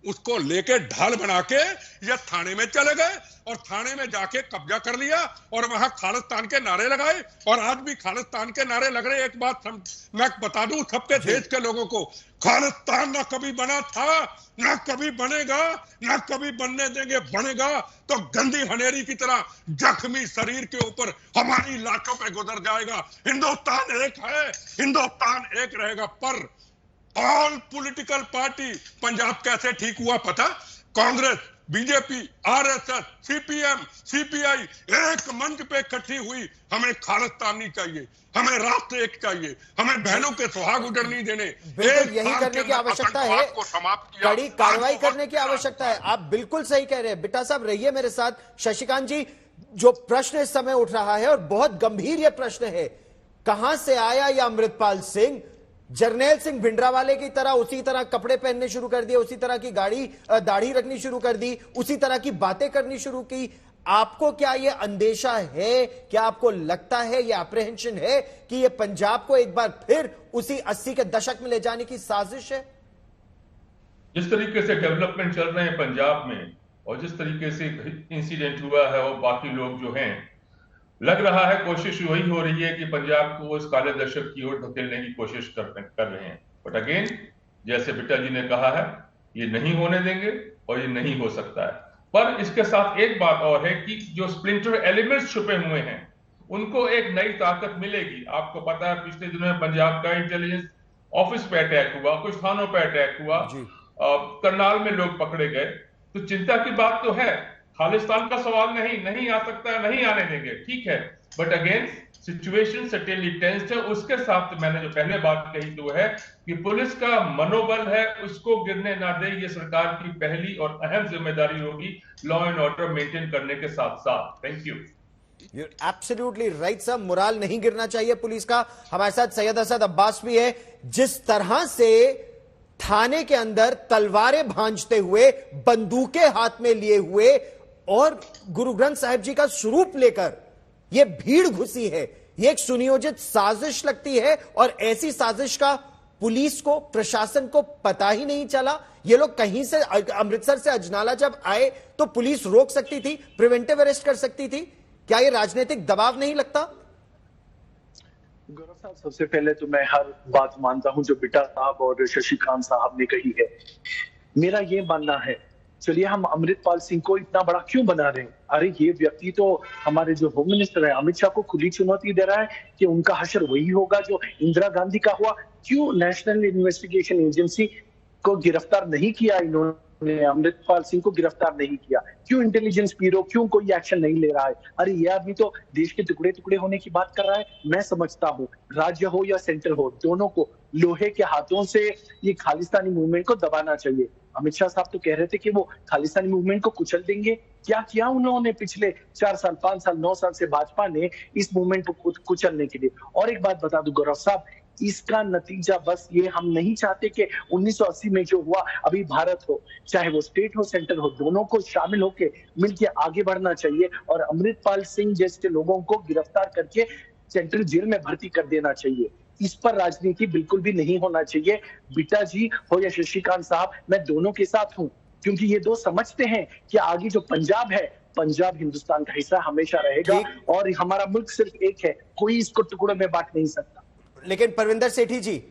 उसको लेके ढाल बना के ये थाने में चले गए और थाने में जाके कब्जा कर लिया और वहां खालिस्तान के नारे लगाए। और आज भी खालिस्तान के नारे लग रहे। एक बात मैं बता दूं सबके देश के लोगों को, खालिस्तान ना कभी बना था, ना कभी बनेगा, ना कभी बनने देंगे। बनेगा तो गंदी हनेरी की तरह जख्मी शरीर के ऊपर हमारी लाशों पे गुजर जाएगा। हिंदुस्तान एक है, हिंदुस्तान एक रहेगा। पर ऑल पॉलिटिकल पार्टी, पंजाब कैसे ठीक हुआ पता? Congress, BJP, RSS, CPM, CPI एक मंच पे इकट्ठी हुई। हमें खालिस्तान नहीं चाहिए, हमें राष्ट्र एक चाहिए, हमें बहनों के सुहाग उजड़ नहीं देने। बिल्कुल यही करने की आवश्यकता है, कड़ी कार्रवाई करने की आवश्यकता है। आप बिल्कुल सही कह रहे हैं। बिट्टा साहब रहिए मेरे साथ। शशिकांत जी, जो प्रश्न इस समय उठ रहा है और बहुत गंभीर यह प्रश्न है, कहां से आया यह अमृतपाल सिंह? जरनैल सिंह भिंडरावाले की तरह उसी तरह कपड़े पहनने शुरू कर दिए, उसी तरह की दाढ़ी रखनी शुरू कर दी, उसी तरह की बातें करनी शुरू की। आपको क्या यह अंदेशा है, क्या आपको लगता है, यह अप्रहेंशन है कि यह पंजाब को एक बार फिर उसी 80 के दशक में ले जाने की साजिश है? जिस तरीके से डेवलपमेंट चल रहे हैं पंजाब में और जिस तरीके से इंसिडेंट हुआ है, वो बाकी लोग जो हैं, लग रहा है कोशिश वही हो रही है कि पंजाब को उस काले दशक की ओर धकेलने की कोशिश कर रहे हैं। बट अगेन, जैसे बिट्टा जी ने कहा है, ये नहीं होने देंगे और ये नहीं हो सकता है। पर इसके साथ एक बात और है कि जो स्प्लिंटर एलिमेंट्स छुपे हुए हैं, उनको एक नई ताकत मिलेगी। आपको पता है पिछले दिनों में पंजाब का इंटेलिजेंस ऑफिस पे अटैक हुआ, कुछ थानों पे अटैक हुआ, करनाल में लोग पकड़े गए। तो चिंता की बात तो है। खालिस्तान का सवाल नहीं आ सकता, नहीं आने देंगे, ठीक है। But again situation certainly tensed है। उसके साथ मैंने जो पहले बात कही तो है कि पुलिस का मनोबल है उसको गिरने ना दे। ये सरकार की पहली और अहम जिम्मेदारी होगी लॉ एंड ऑर्डर मेंटेन करने के साथ साथ। Thank you. You're absolutely right sir, morale नहीं गिरना चाहिए पुलिस का। हमारे साथ सैयद असद अब्बास भी है। जिस तरह से थाने के अंदर तलवारें भांजते हुए, बंदूकें हाथ में लिए हुए और गुरु ग्रंथ साहिब जी का स्वरूप लेकर यह भीड़ घुसी है, यह एक सुनियोजित साजिश लगती है। और ऐसी साजिश का पुलिस को, प्रशासन को पता ही नहीं चला। ये लोग कहीं से, अमृतसर से अजनाला जब आए तो पुलिस रोक सकती थी, प्रिवेंटिव अरेस्ट कर सकती थी। क्या ये राजनीतिक दबाव नहीं लगता? गौरव साहब, सबसे पहले तो मैं हर बात मानता हूं जो बिटा साहब और शशिकांत साहब ने कही है। मेरा ये मानना है, चलिए हम अमृतपाल सिंह को इतना बड़ा क्यों बना रहे हैं? अरे ये व्यक्ति तो हमारे जो होम मिनिस्टर है अमित शाह को खुली चुनौती दे रहा है कि उनका हशर वही होगा जो इंदिरा गांधी का हुआ। क्यों नेशनल इन्वेस्टिगेशन एजेंसी को गिरफ्तार नहीं किया इन्होंने, अमृतपाल सिंह को गिरफ्तार नहीं किया? क्यों इंटेलिजेंस ब्यूरो, क्यों कोई एक्शन नहीं ले रहा है? अरे ये आदमी तो देश के टुकड़े टुकड़े होने की बात कर रहा है। मैं समझता हूँ राज्य हो या सेंटर हो, दोनों को लोहे के हाथों से ये खालिस्तानी मूवमेंट को दबाना चाहिए। अमित शाह साहब तो कह रहे थे कि वो खालिस्तानी मूवमेंट को कुचल देंगे। क्या किया उन्होंने पिछले 4 साल, 5 साल, 9 साल से भाजपा ने इस मूवमेंट को कुचलने के लिए? और एक बात बता दूं गौरव साहब, इसका नतीजा बस ये, हम नहीं चाहते कि 1980 में जो हुआ, अभी भारत हो, चाहे वो स्टेट हो सेंटर हो, दोनों को शामिल होके मिलके आगे बढ़ना चाहिए और अमृतपाल सिंह जैसे लोगों को गिरफ्तार करके सेंट्रल जेल में भर्ती कर देना चाहिए। इस पर राजनीति बिल्कुल भी नहीं होना चाहिए। बिटा जी हो या शशिकांत साहब, मैं दोनों के साथ हूं, क्योंकि ये दो समझते हैं कि आगे जो पंजाब है, पंजाब हिंदुस्तान का हिस्सा हमेशा रहेगा और हमारा मुल्क सिर्फ एक है, कोई इसको टुकड़ों में बांट नहीं सकता। लेकिन परविंदर सेठी जी,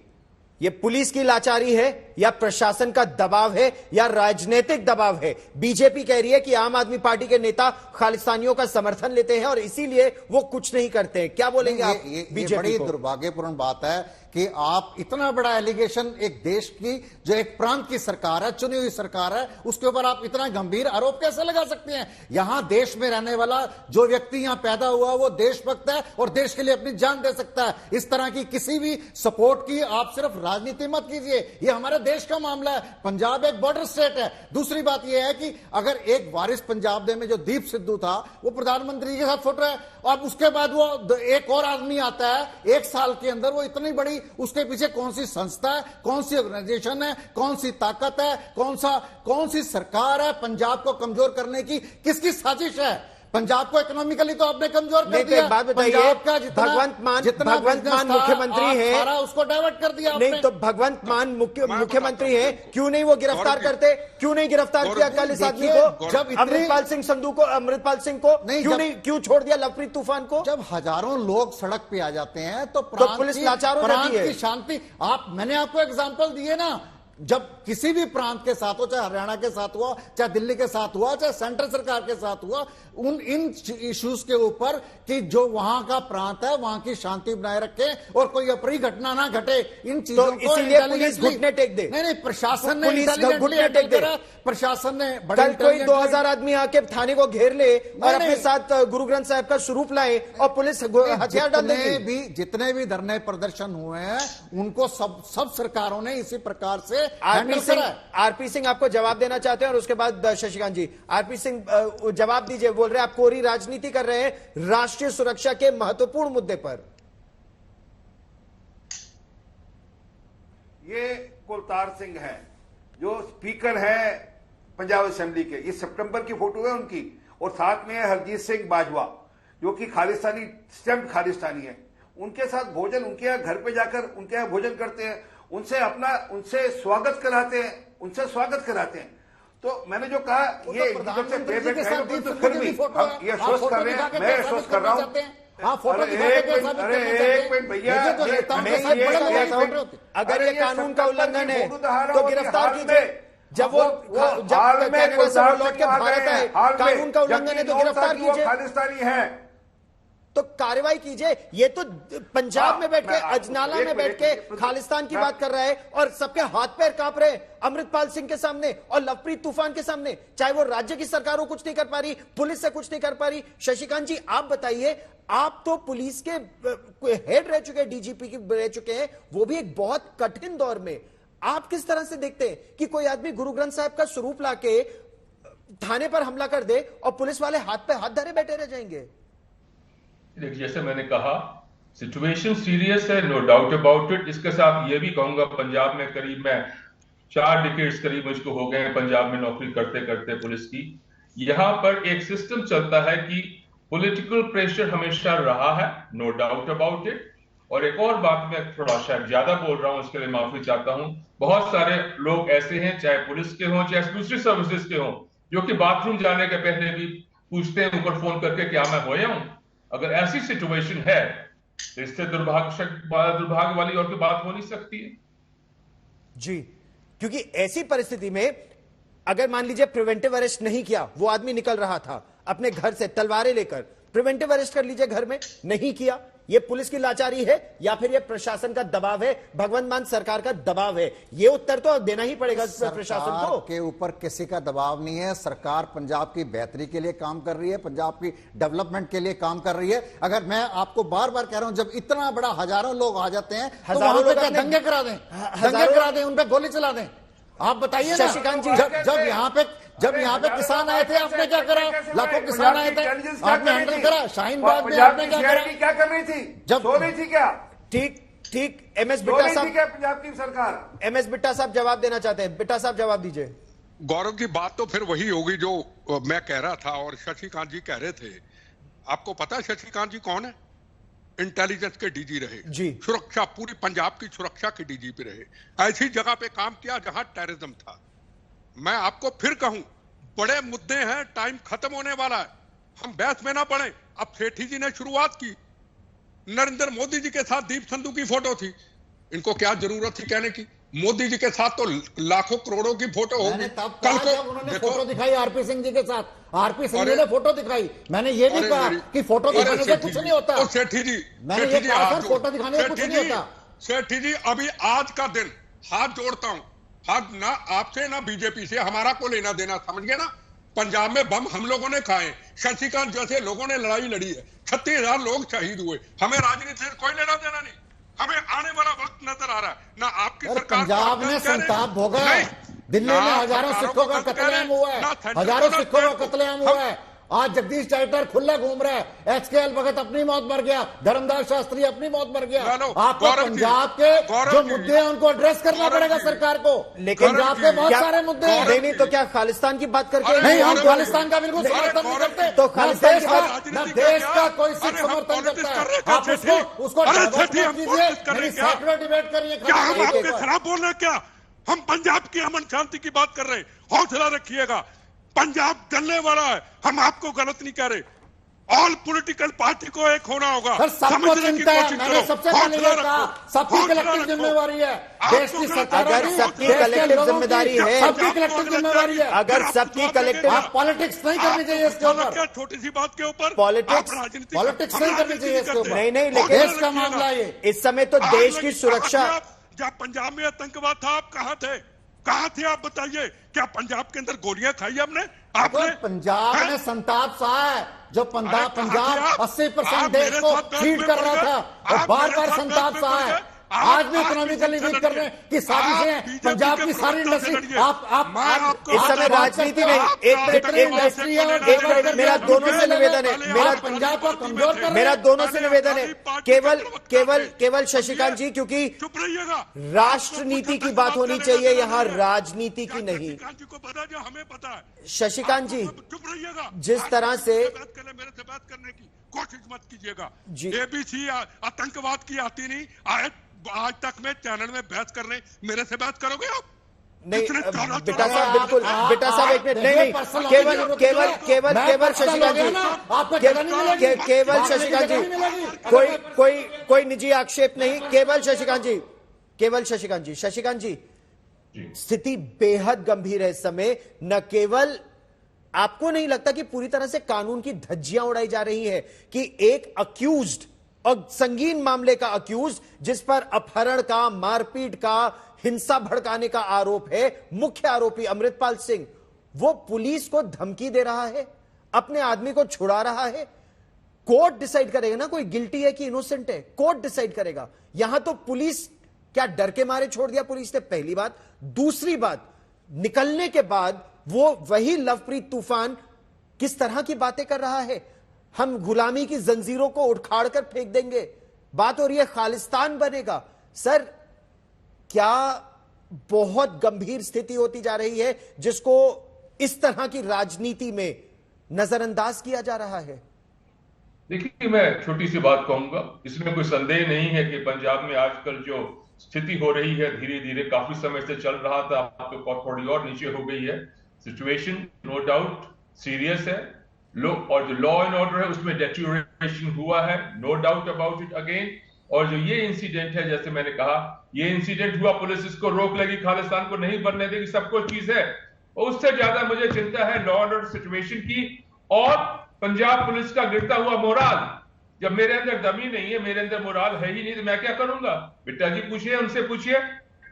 ये पुलिस की लाचारी है या प्रशासन का दबाव है या राजनीतिक दबाव है? बीजेपी कह रही है कि आम आदमी पार्टी के नेता खालिस्तानियों का समर्थन लेते हैं और इसीलिए वो कुछ नहीं करते हैं। क्या बोलेंगे आप? ये बड़ी दुर्भाग्यपूर्ण बात है कि आप इतना बड़ा एलिगेशन एक देश की, जो एक प्रांत की सरकार है, चुनी हुई सरकार है, उसके ऊपर आप इतना गंभीर आरोप कैसे लगा सकते हैं? यहां देश में रहने वाला जो व्यक्ति यहां पैदा हुआ वो देशभक्त है और देश के लिए अपनी जान दे सकता है। इस तरह की किसी भी सपोर्ट की आप सिर्फ राजनीति मत कीजिए, ये हमारे देश का मामला है। पंजाब एक बॉर्डर स्टेट है। दूसरी बात यह है कि अगर एक वारिस पंजाब डे में जो दीप सिद्धू था वो प्रधानमंत्री के साथ फोटो है और उसके बाद वो एक और आदमी आता है 1 साल के अंदर, वो इतनी बड़ी, उसके पीछे कौन सी संस्था है, कौन सी ऑर्गेनाइजेशन है, कौन सी ताकत है, कौन सी सरकार है पंजाब को कमजोर करने की? किसकी साजिश है? पंजाब को इकोनॉमिकली तो आपने कमजोर कर दिया। बात बताइए, भगवंत मान मुख्यमंत्री है, उसको डाइवर्ट कर दिया नहीं तो भगवंत मान मुख्यमंत्री है, क्यों नहीं वो गिरफ्तार करते? क्यों नहीं गिरफ्तार किया कल इस आदमी को? जब अमृतपाल सिंह को क्यों छोड़ दिया लवप्रीत तूफान को? जब हजारों लोग सड़क पे आ जाते हैं तो पुलिस लाचार हो जाती है। शांति, मैंने आपको एग्जाम्पल दिए ना, जब किसी भी प्रांत के साथ हो, चाहे हरियाणा के साथ हुआ, चाहे दिल्ली के साथ हुआ, चाहे सेंट्रल सरकार के साथ हुआ, इन इश्यूज के ऊपर कि जो वहां का प्रांत है वहां की शांति बनाए रखे और कोई अप्रिय घटना ना घटे, इन चीजों को इसीलिए पुलिस घुटने टेक दे। नहीं, प्रशासन ने घुटने टेक दे। प्रशासन ने कल कोई 2000 आदमी आके थाने को घेर ले और अपने साथ गुरु ग्रंथ साहिब का स्वरूप लाए और पुलिस हथियार डाल देगी। जितने भी धरने प्रदर्शन हुए हैं उनको सब सरकारों ने इसी प्रकार से आरपी सिंह आपको जवाब देना चाहते हैं और उसके बाद शशिकांत जी। आरपी सिंह जवाब दीजिए, बोल रहे हैं आप कोरी राजनीति कर रहे हैं राष्ट्रीय सुरक्षा के महत्वपूर्ण मुद्दे पर। ये कुलतार सिंह है जो स्पीकर है पंजाब असेंबली के, ये सितंबर की फोटो है उनकी, और साथ में है हरजीत सिंह बाजवा जो कि खालिस्तानी, स्टैम्प खालिस्तानी है। उनके साथ भोजन, उनके यहाँ घर पे जाकर उनके यहाँ भोजन करते हैं, उनसे स्वागत कराते हैं। तो मैंने जो कहा ये प्रधानमंत्री के साथ ये अफसोस कर रहे हैं, मैं अफसोस कर रहा हूं। एक मिनट भैया, अगर ये कानून का उल्लंघन है तो गिरफ्तार कीजिए। जब वो लौट के भारत आए, कानून का उल्लंघन है तो गिरफ्तार कीजिए। खालिस्तानी है, तो कार्रवाई कीजिए। ये तो पंजाब में बैठ के, अजनाला में बैठ के खालिस्तान की बात कर रहा है और सबके हाथ पैर कांप रहे अमृतपाल सिंह के सामने और लवप्रीत तूफान के सामने, चाहे वो राज्य की सरकारों कुछ नहीं कर पा रही, पुलिस से कुछ नहीं कर पा रही। शशिकांत जी, आप बताइए, आप तो पुलिस के हेड रह चुके हैं, डीजीपी की रह चुके हैं, वो भी एक बहुत कठिन दौर में। आप किस तरह से देखते हैं कि कोई आदमी गुरु ग्रंथ साहब का स्वरूप लाके थाने पर हमला कर दे और पुलिस वाले हाथ पे हाथ धरे बैठे रह जाएंगे? देखिए, जैसे मैंने कहा, सिचुएशन सीरियस है, नो डाउट अबाउट इट। इसके साथ ये भी कहूंगा, पंजाब में करीब मैं 4 डिकेड्स करीब मुझको हो गए हैं पंजाब में नौकरी करते करते पुलिस की। यहां पर एक सिस्टम चलता है कि पॉलिटिकल प्रेशर हमेशा रहा है, नो डाउट अबाउट इट। और एक और बात, मैं थोड़ा शायद ज्यादा बोल रहा हूं, इसके लिए माफी चाहता हूं। बहुत सारे लोग ऐसे हैं, चाहे पुलिस के हों चाहे दूसरी सर्विसेज के हों, जो कि बाथरूम जाने के पहले भी पूछते हैं ऊपर फोन करके, क्या मैं होया हूं? अगर ऐसी सिचुएशन है तो इससे दुर्भाग्य वाली और कोई बात हो नहीं सकती है जी। क्योंकि ऐसी परिस्थिति में अगर मान लीजिए प्रिवेंटिव अरेस्ट नहीं किया, वो आदमी निकल रहा था अपने घर से तलवारें लेकर, प्रिवेंटिव अरेस्ट कर लीजिए घर में, नहीं किया, ये पुलिस की लाचारी है या फिर ये प्रशासन का दबाव है, भगवंत मान सरकार का दबाव है? ये उत्तर तो देना ही पड़ेगा प्रशासन को। के ऊपर किसी का दबाव नहीं है। सरकार पंजाब की बेहतरी के लिए काम कर रही है, पंजाब की डेवलपमेंट के लिए काम कर रही है। अगर मैं आपको बार बार कह रहा हूं, जब इतना बड़ा हजारों लोग आ जाते हैं तो वहां पे क्या दंगे करा दें, दंगे करा दें, उन पे गोली चला दें? आप बताइए ना। शशिकांत जी, जब यहाँ पे किसान आए थे, आपने क्या करा? लाखों किसान आए थे, आपने हैंडल करा। शाहीन बाग में आपने क्या करा? क्या कर रही थी? जब सो रही थी क्या? ठीक। एमएस बिट्टा साहब, क्या पंजाब की सरकार? एमएस बिट्टा साहब जवाब देना चाहते हैं। बिट्टा साहब जवाब दीजिए। गौरव की बात तो फिर वही होगी जो मैं कह रहा था और शशिकांत जी कह रहे थे। आपको पता है शशिकांत जी कौन है? इंटेलिजेंस के डीजी रहे जी, सुरक्षा, पूरी पंजाब की सुरक्षा के डीजीपी रहे, ऐसी जगह पे काम किया जहां टेररिज्म था। मैं आपको फिर कहूं, बड़े मुद्दे हैं, टाइम खत्म होने वाला है, हम बहस में ना पड़े। अब सेठी जी ने शुरुआत की, नरेंद्र मोदी जी के साथ दीप संधू की फोटो थी, इनको क्या जरूरत थी कहने की? मोदी जी के साथ तो लाखों करोड़ों की फोटो होगी। कल को उन्होंने फोटो दिखाई आरपी सिंह जी के साथ, आरपी सिंह जी ने फोटो दिखाई। मैंने ये भी कहा कि फोटो दिखाने से कुछ नहीं होता। सेठी जी, मैंने ये कहा था, फोटो दिखाने से कुछ नहीं होता। सेठी जी, अभी आज का दिन हाथ जोड़ता हूं, हाथ ना आपसे ना बीजेपी से, हमारा को लेना देना, समझ गए ना? पंजाब में बम हम लोगों ने खाए, शशिकांत जैसे लोगों ने लड़ाई लड़ी है, 36,000 लोग शहीद हुए। हमें राजनीति से कोई लेना देना नहीं, हमें आने वाला वक्त नजर आ रहा है। ना आपकी सरकार पंजाब में संताप भोगा है, दिल्ली में हजारों सिखों का कत्लेआम हुआ है, हजारों सिखों का कत्लेआम हुआ है। आज जगदीश टाइटर खुला घूम रहा है, एचकेएल भगत अपनी मौत मर गया, धर्मदास शास्त्री अपनी मौत मर गया। आपको पंजाब के जो मुद्दे हैं उनको एड्रेस करना पड़ेगा सरकार को। लेकिन पंजाब के बहुत सारे मुद्दे हैं। नहीं तो क्या खालिस्तान की बात करके नहीं, हम खालिस्तान का बिल्कुल समर्थन नहीं करते। तो खालिस्तान का देश का कोई सिख समर्थन करता है, आप उसको सेक्युलर डिबेट करिए। खराब बोल रहे क्या? हम पंजाब की अमन शांति की बात कर रहे हैं, हौसला रखिएगा। पंजाब जलने वाला है, हम आपको गलत नहीं कह रहे। ऑल पॉलिटिकल पार्टी को एक होना होगा, सबको चिंता है। मैंने सबसे पहले ये कहा, सबकी कलेक्टिव जिम्मेवारी है, देश की सरकार। अगर सबकी कलेक्टिव जिम्मेदारी है, सबकी कलेक्टिव जिम्मेवारी है, अगर सबकी कलेक्टिव, आप पॉलिटिक्स नहीं करनी चाहिए इसके ऊपर। छोटी सी बात के ऊपर पॉलिटिक्स नहीं करनी चाहिए इसके ऊपर। नहीं, लेकिन देश का मामला ये, इस समय तो देश की सुरक्षा। जब पंजाब में आतंकवाद था, आप कहाँ थे? कहाँ थे आप बताइए? क्या पंजाब के अंदर गोलियां खाई आपने? पंजाब में संताप सहा है, जो पंजाब 80% देश को फीड कर रहा था और बार बार संताप सहा है। आज भी इकोनॉमिकली वीक करने की साजिशें, पंजाब की सारी इंडस्ट्री। आप इस समय राजनीति नहीं, एक मेरा दोनों से निवेदन है, मेरा पंजाब को कमजोर कर, मेरा दोनों से निवेदन है, केवल शशिकांत जी, क्योंकि राष्ट्रनीति की बात होनी चाहिए यहाँ, राजनीति की नहीं। हमें पता है शशिकांत जी, चुप रहिएगा। जिस तरह से मेरे से बात करने की कोशिश मत कीजिएगा। एबीसी आतंकवाद की आती नहीं, आज तक मैं चैनल में बहस करने मेरे से बात करोगे आप? नहीं बेटा साहब, बिल्कुल बेटा साहब, एक मिनट, नहीं केवल शशिकांत जी, केवल शशिकांत जी, कोई निजी आक्षेप नहीं, केवल शशिकांत जी। शशिकांत जी, स्थिति बेहद गंभीर है इस समय। न केवल आपको नहीं लगता कि पूरी तरह से कानून की धज्जियां उड़ाई जा रही है कि एक अक्यूज्ड और संगीन मामले का अक्यूज जिस पर अपहरण का, मारपीट का, हिंसा भड़काने का आरोप है, मुख्य आरोपी अमृतपाल सिंह, वो पुलिस को धमकी दे रहा है, अपने आदमी को छुड़ा रहा है। कोर्ट डिसाइड करेगा ना कोई गिल्टी है कि इनोसेंट है, कोर्ट डिसाइड करेगा। यहां तो पुलिस क्या डर के मारे छोड़ दिया पुलिस ने, पहली बात। दूसरी बात, निकलने के बाद वो वही लवप्रीत तूफान किस तरह की बातें कर रहा है, हम गुलामी की जंजीरों को उखाड़ कर फेंक देंगे, बात हो रही है खालिस्तान बनेगा। सर, क्या बहुत गंभीर स्थिति होती जा रही है जिसको इस तरह की राजनीति में नजरअंदाज किया जा रहा है। देखिए, मैं छोटी सी बात कहूंगा, इसमें कोई संदेह नहीं है कि पंजाब में आजकल जो स्थिति हो रही है, धीरे धीरे काफी समय से चल रहा था, आपको थोड़ी और नीचे हो गई है। सिचुएशन नो डाउट सीरियस है, और जो लॉ एंड ऑर्डर है उसमें डेटोरेशन हुआ है, no doubt about it again. और जो ये इंसिडेंट है, जैसे मैंने कहा, ये इंसिडेंट हुआ, पुलिस इसको रोक लेगी, खालिस्तान को नहीं बनने देगी, सब कुछ चीज है। और उससे ज्यादा मुझे चिंता है लॉ एंड ऑर्डर सिचुएशन की और पंजाब पुलिस का गिरता हुआ मोराल। जब मेरे अंदर दम ही नहीं है, मेरे अंदर मोराल है ही नहीं, तो मैं क्या करूंगा? बिट्टा जी पूछिए, उनसे पूछिए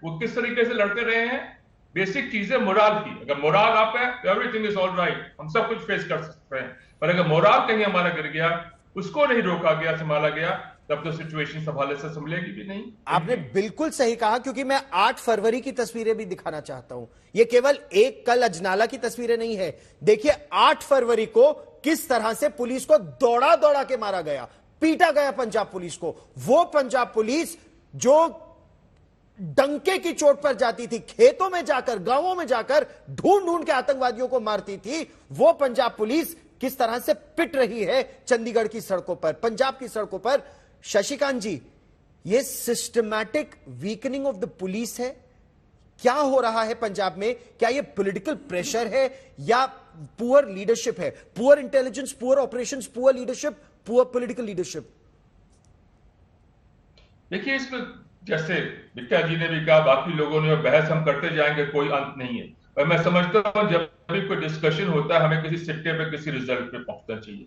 वो किस तरीके से लड़ते रहे हैं। बेसिक चीज है मोराल की। अगर मोराल आप है तो एवरीथिंग इज ऑल राइट, हम सब कुछ फेस कर सकते हैं। पर अगर मोराल कहीं हमारा गिर गया, उसको नहीं रोका गया, संभाला गया, तब तो सिचुएशन संभाले से संभलेगी भी नहीं। आपने बिल्कुल सही कहा, क्योंकि मैं 8 फरवरी की तस्वीरें भी दिखाना चाहता हूं। ये केवल एक कल अजनाला की तस्वीरें नहीं है। देखिए 8 फरवरी को किस तरह से पुलिस को दौड़ा दौड़ा के मारा गया, पीटा गया पंजाब पुलिस को। वो पंजाब पुलिस जो डंके की चोट पर जाती थी, खेतों में जाकर, गांवों में जाकर ढूंढ ढूंढ के आतंकवादियों को मारती थी, वो पंजाब पुलिस किस तरह से पिट रही है चंडीगढ़ की सड़कों पर, पंजाब की सड़कों पर। शशिकांत जी, ये systematic weakening of the police है, क्या हो रहा है पंजाब में? क्या ये पॉलिटिकल प्रेशर है या पुअर लीडरशिप है? Poor intelligence, poor operations, poor leadership, poor political leadership? देखिए, इसमें जैसे बिट्टा जी ने भी कहा, बाकी लोगों ने, बहस हम करते जाएंगे, कोई अंत नहीं है। और मैं समझता हूं जब भी कोई डिस्कशन होता है, हमें किसी सिट्टे पे, किसी रिजल्ट पे पहुंचना चाहिए।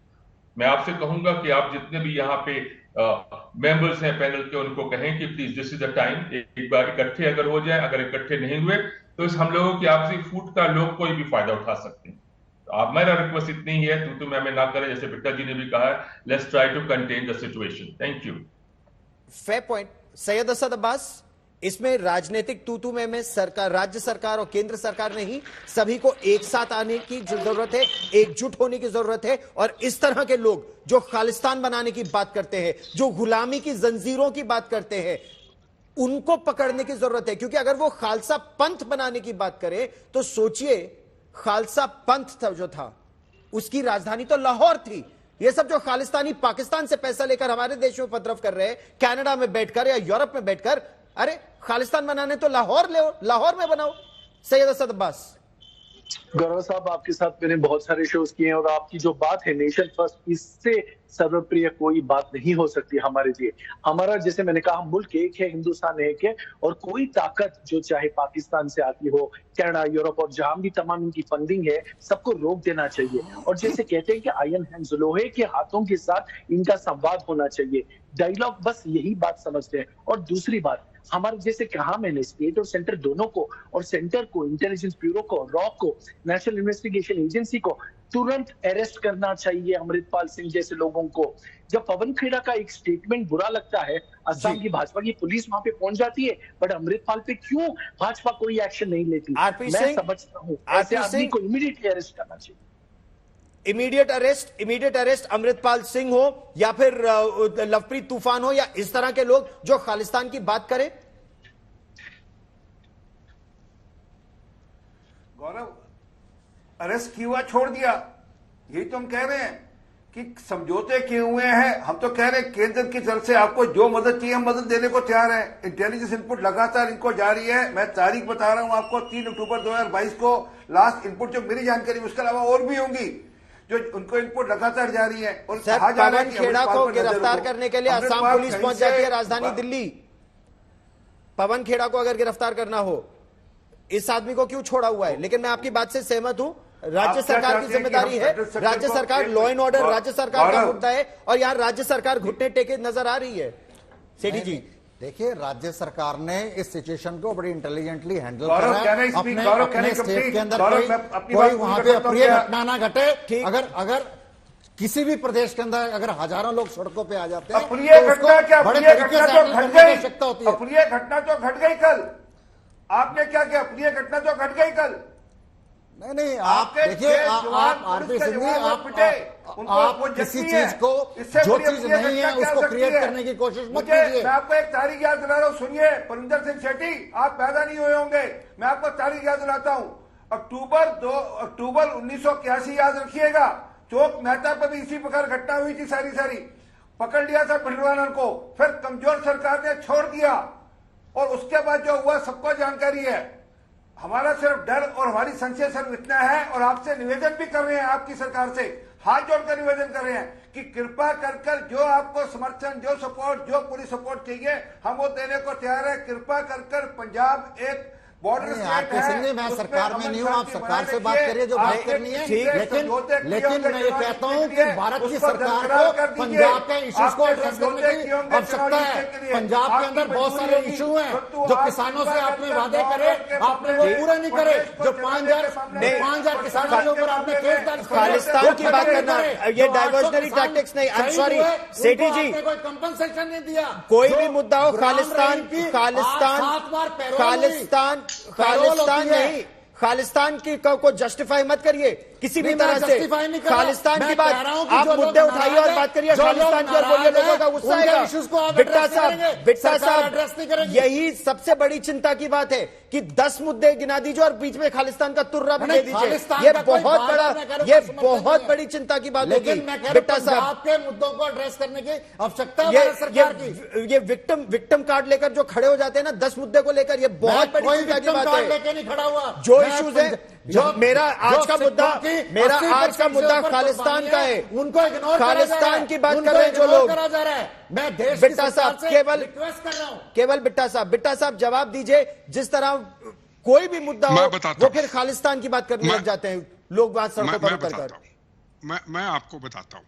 मैं आपसे कहूंगा कि आप जितने भी यहाँ पे मेंबर्स हैं पैनल के, उनको कहें कि please this is the time, एक बार इकट्ठे अगर हो जाए, अगर इकट्ठे नहीं हुए तो इस हम लोगों की आपसी फूट का लोग कोई भी फायदा उठा सकते हैं। तो आप, मेरा रिक्वेस्ट इतनी ही है, तू मैं ना करें, जैसे बिट्टा जी ने भी कहा है, let's try to contain the situation. Thank you. Fair point. Syed Asad Abbas, इसमें राजनीतिक तू में सरकार, राज्य सरकार और केंद्र सरकार नहीं, सभी को एक साथ आने की जरूरत है, एकजुट होने की जरूरत है। और इस तरह के लोग जो खालिस्तान बनाने की बात करते हैं, जो गुलामी की जंजीरों की बात करते हैं, उनको पकड़ने की जरूरत है। क्योंकि अगर वो खालसा पंथ बनाने की बात करे तो सोचिए, खालसा पंथ जो था उसकी राजधानी तो लाहौर थी। ये सब जो खालिस्तानी पाकिस्तान से पैसा लेकर हमारे देश में उपद्रव कर रहे हैं, कनाडा में बैठकर या यूरोप में बैठकर, अरे खालिस्तान बनाने तो लाहौर ले, लाहौर में बनाओ। सैयद असद अब्बास। गौरव साहब, आपके साथ मैंने बहुत सारे शोज किए हैं और आपकी जो बात है नेशन फर्स्ट, इससे सर्वप्रिय कोई बात नहीं हो सकती हमारे लिए। हमारा, जैसे मैंने कहा, मुल्क एक है, हिंदुस्तान एक है, और कोई ताकत जो चाहे पाकिस्तान से आती हो, कनाडा, यूरोप और जहां भी तमाम इनकी फंडिंग है, सबको रोक देना चाहिए। और जैसे कहते हैं कि आयरन हैंड्स, लोहे के हाथों के साथ इनका संवाद होना चाहिए, डायलॉग, बस यही बात समझते हैं। और दूसरी बात, हमारे, जैसे कहा मैंने, स्टेट और सेंटर दोनों को, और सेंटर को, इंटेलिजेंस ब्यूरो को, रॉ को, नेशनल इन्वेस्टिगेशन एजेंसी को तुरंत अरेस्ट करना चाहिए अमृतपाल सिंह जैसे लोगों को। जब पवन खेड़ा का एक स्टेटमेंट बुरा लगता है, असम की भाजपा की पुलिस वहां पे पहुंच जाती है, बट अमृतपाल पे क्यों भाजपा कोई एक्शन नहीं लेती? मैं समझता हूँ ऐसे आदमी को इमीडिएटली अरेस्ट करना चाहिए। इमीडिएट अरेस्ट अमृतपाल सिंह हो या फिर लवप्रीत तूफान हो, या इस तरह के लोग जो खालिस्तान की बात करें। गौरव, अरेस्ट किया हुआ छोड़ दिया, यही तो हम कह रहे हैं कि समझौते किए हुए हैं। हम तो कह रहे हैं केंद्र की तरफ से आपको जो मदद चाहिए हम मदद देने को तैयार है। इंटेलिजेंस इनपुट लगातार इनको जारी है। मैं तारीख बता रहा हूं आपको, 3 अक्टूबर 2022 को लास्ट इनपुट जो मेरी जानकारी, उसके अलावा और भी होंगी, जो उनको इनपुट लगातार जारी है। और पवन खेड़ा को गिरफ्तार करने के लिए असम पुलिस पहुंच जाती है राजधानी दिल्ली। पवन खेड़ा को अगर गिरफ्तार करना हो, इस आदमी को क्यों छोड़ा हुआ है? लेकिन मैं आपकी बात से सहमत हूं, राज्य सरकार की जिम्मेदारी है। राज्य सरकार लॉ एंड ऑर्डर राज्य सरकार का मुद्दा है और यहाँ राज्य सरकार घुटने टेके नजर आ रही है। सेठी जी देखिए, राज्य सरकार ने इस सिचुएशन को बड़ी इंटेलिजेंटली हैंडल करा है। अपने स्टेट के अंदर कोई वहां पे अप्रिय घटना ना घटे। अगर किसी भी प्रदेश के अंदर अगर हजारों लोग सड़कों पे आ जाते हैं, अप्रिय घटना क्या, बड़े तरीके से घट गई आवश्यकता होती है। अप्रिय घटना तो घट गई कल, आपने क्या किया? अप्रिय घटना तो घट गई कल। नहीं, आप देखिए, आप आरपी सिंह, आप किसी चीज को, जो चीज नहीं है उसको क्रिएट करने की कोशिश मत कीजिए। मैं आपको एक तारीख याद दिला रहा हूं, सुनिए। परिंदर सिंह शेट्टी, आप पैदा नहीं हुए होंगे, मैं आपको तारीख याद दिलाता हूं। अक्टूबर 1981 याद रखिएगा। चौक मेहता पर भी इसी प्रकार घटना हुई थी। सारी पकड़ लिया था भिंडरानन को, फिर कमजोर सरकार ने छोड़ दिया और उसके बाद जो हुआ सबको जानकारी है। हमारा सिर्फ डर और हमारी संशय सिर्फ इतना है, और आपसे निवेदन भी कर रहे हैं, आपकी सरकार से हाथ जोड़कर निवेदन कर रहे हैं कि कृपा कर जो आपको समर्थन, जो सपोर्ट, जो पूरी सपोर्ट चाहिए, हम वो देने को तैयार है। कृपा कर पंजाब एक बॉर्डर स्टेट है। मैं सरकार में नहीं हूं, आप सरकार से बात करिए जो बात करनी है। लेकिन मैं ये कहता हूं कि भारत की सरकार को पंजाब के इश्यूज को एड्रेस करने की आवश्यकता है। पंजाब के अंदर बहुत सारे इशू हैं जो किसानों से आपने वादे करे, आपने वो पूरा नहीं करे। जो 5,000 किसानों के ऊपर आपने केस दर्ज किया, खालिस्तान की बात करना, ये डाइवर्जनरी टैक्टिक्स नहीं। आई एम सॉरी सेठी जी, कोई कंपनसेशन नहीं दिया। कोई भी मुद्दा हो, खालिस्तान नहीं, खालिस्तान की को जस्टिफाई मत करिए किसी भी तरह से। खालिस्तान की बात, आप मुद्दे उठाइए और बात करिए खालिस्तान की और बोलिए लोगों का गुस्सा आएगा। बिट्टा साहब, यही सबसे बड़ी चिंता की बात है कि 10 मुद्दे गिना दीजिए और बीच में खालिस्तान का तुर्रा भी दे दीजिए। ये बहुत बड़ी चिंता की बात होगी। बिट्टा साहब, आपके मुद्दों को एड्रेस करने की आवश्यकता है सरकार की। ये विक्टिम कार्ड लेकर जो खड़े हो जाते हैं ना 10 मुद्दे को लेकर, ये बहुत बड़ी चिंता की बात है। लेके नहीं खड़ा हुआ। जो इश्यूज है, जो मेरा आज का मुद्दा खालिस्तान का है, उनको इग्नोर खालिस्तान की बात कर रहे हैं जो लोग। मैं देश बिट्टा साहब रिक्वेस्ट कर रहा हूं, केवल बिट्टा साहब जवाब दीजिए। जिस तरह कोई भी मुद्दा हो वो फिर खालिस्तान की बात करने लग जाते हैं लोग, बात सड़कों पर उतरकर। मैं आपको बताता हूं,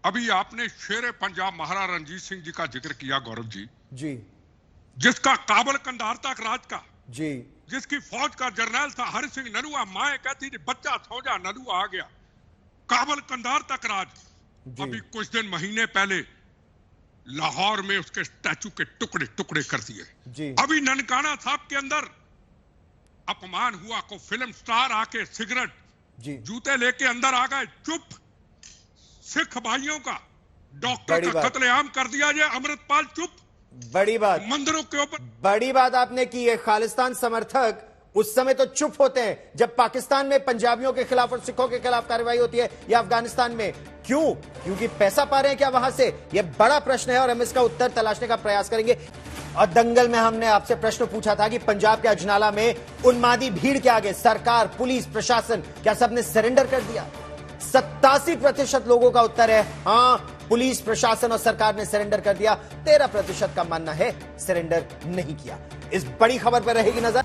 अभी आपने शेर पंजाब महाराजा रणजीत सिंह जी का जिक्र किया, गौरव जी, जिसका काबल कंधार तक राज का, जिसकी फौज का जर्नल था हरि सिंह नलुआ। माए कहती थी बच्चा सो जा, नलुआ आ गया। काबल कंधार तक राज। अभी कुछ दिन महीने पहले लाहौर में उसके स्टैचू के टुकड़े टुकड़े कर दिए। अभी ननकाना साहब के अंदर अपमान हुआ को फिल्म स्टार आके सिगरेट जूते लेके अंदर आ गए। चुप। सिख भाइयों का डॉक्टर का कत्लेआम कर दिया। ये अमृतपाल चुप। बड़ी बात, मंदिरों के ऊपर बड़ी बात आपने की है। खालिस्तान समर्थक उस समय तो चुप होते हैं जब पाकिस्तान में पंजाबियों के खिलाफ और सिखों के खिलाफ कार्रवाई होती है या अफगानिस्तान में। क्यों? क्योंकि पैसा पा रहे हैं क्या वहां से? यह बड़ा प्रश्न है और हम इसका उत्तर तलाशने का प्रयास करेंगे। और दंगल में हमने आपसे प्रश्न पूछा था कि पंजाब के अजनाला में उन्मादी भीड़ के आगे सरकार, पुलिस, प्रशासन क्या सबने सरेंडर कर दिया? 87% लोगों का उत्तर है हां, पुलिस, प्रशासन और सरकार ने सरेंडर कर दिया। 13% का मानना है सरेंडर नहीं किया। इस बड़ी खबर पर रहेगी नजर।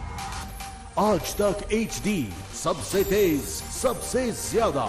आज तक HD, सबसे तेज, सबसे ज्यादा।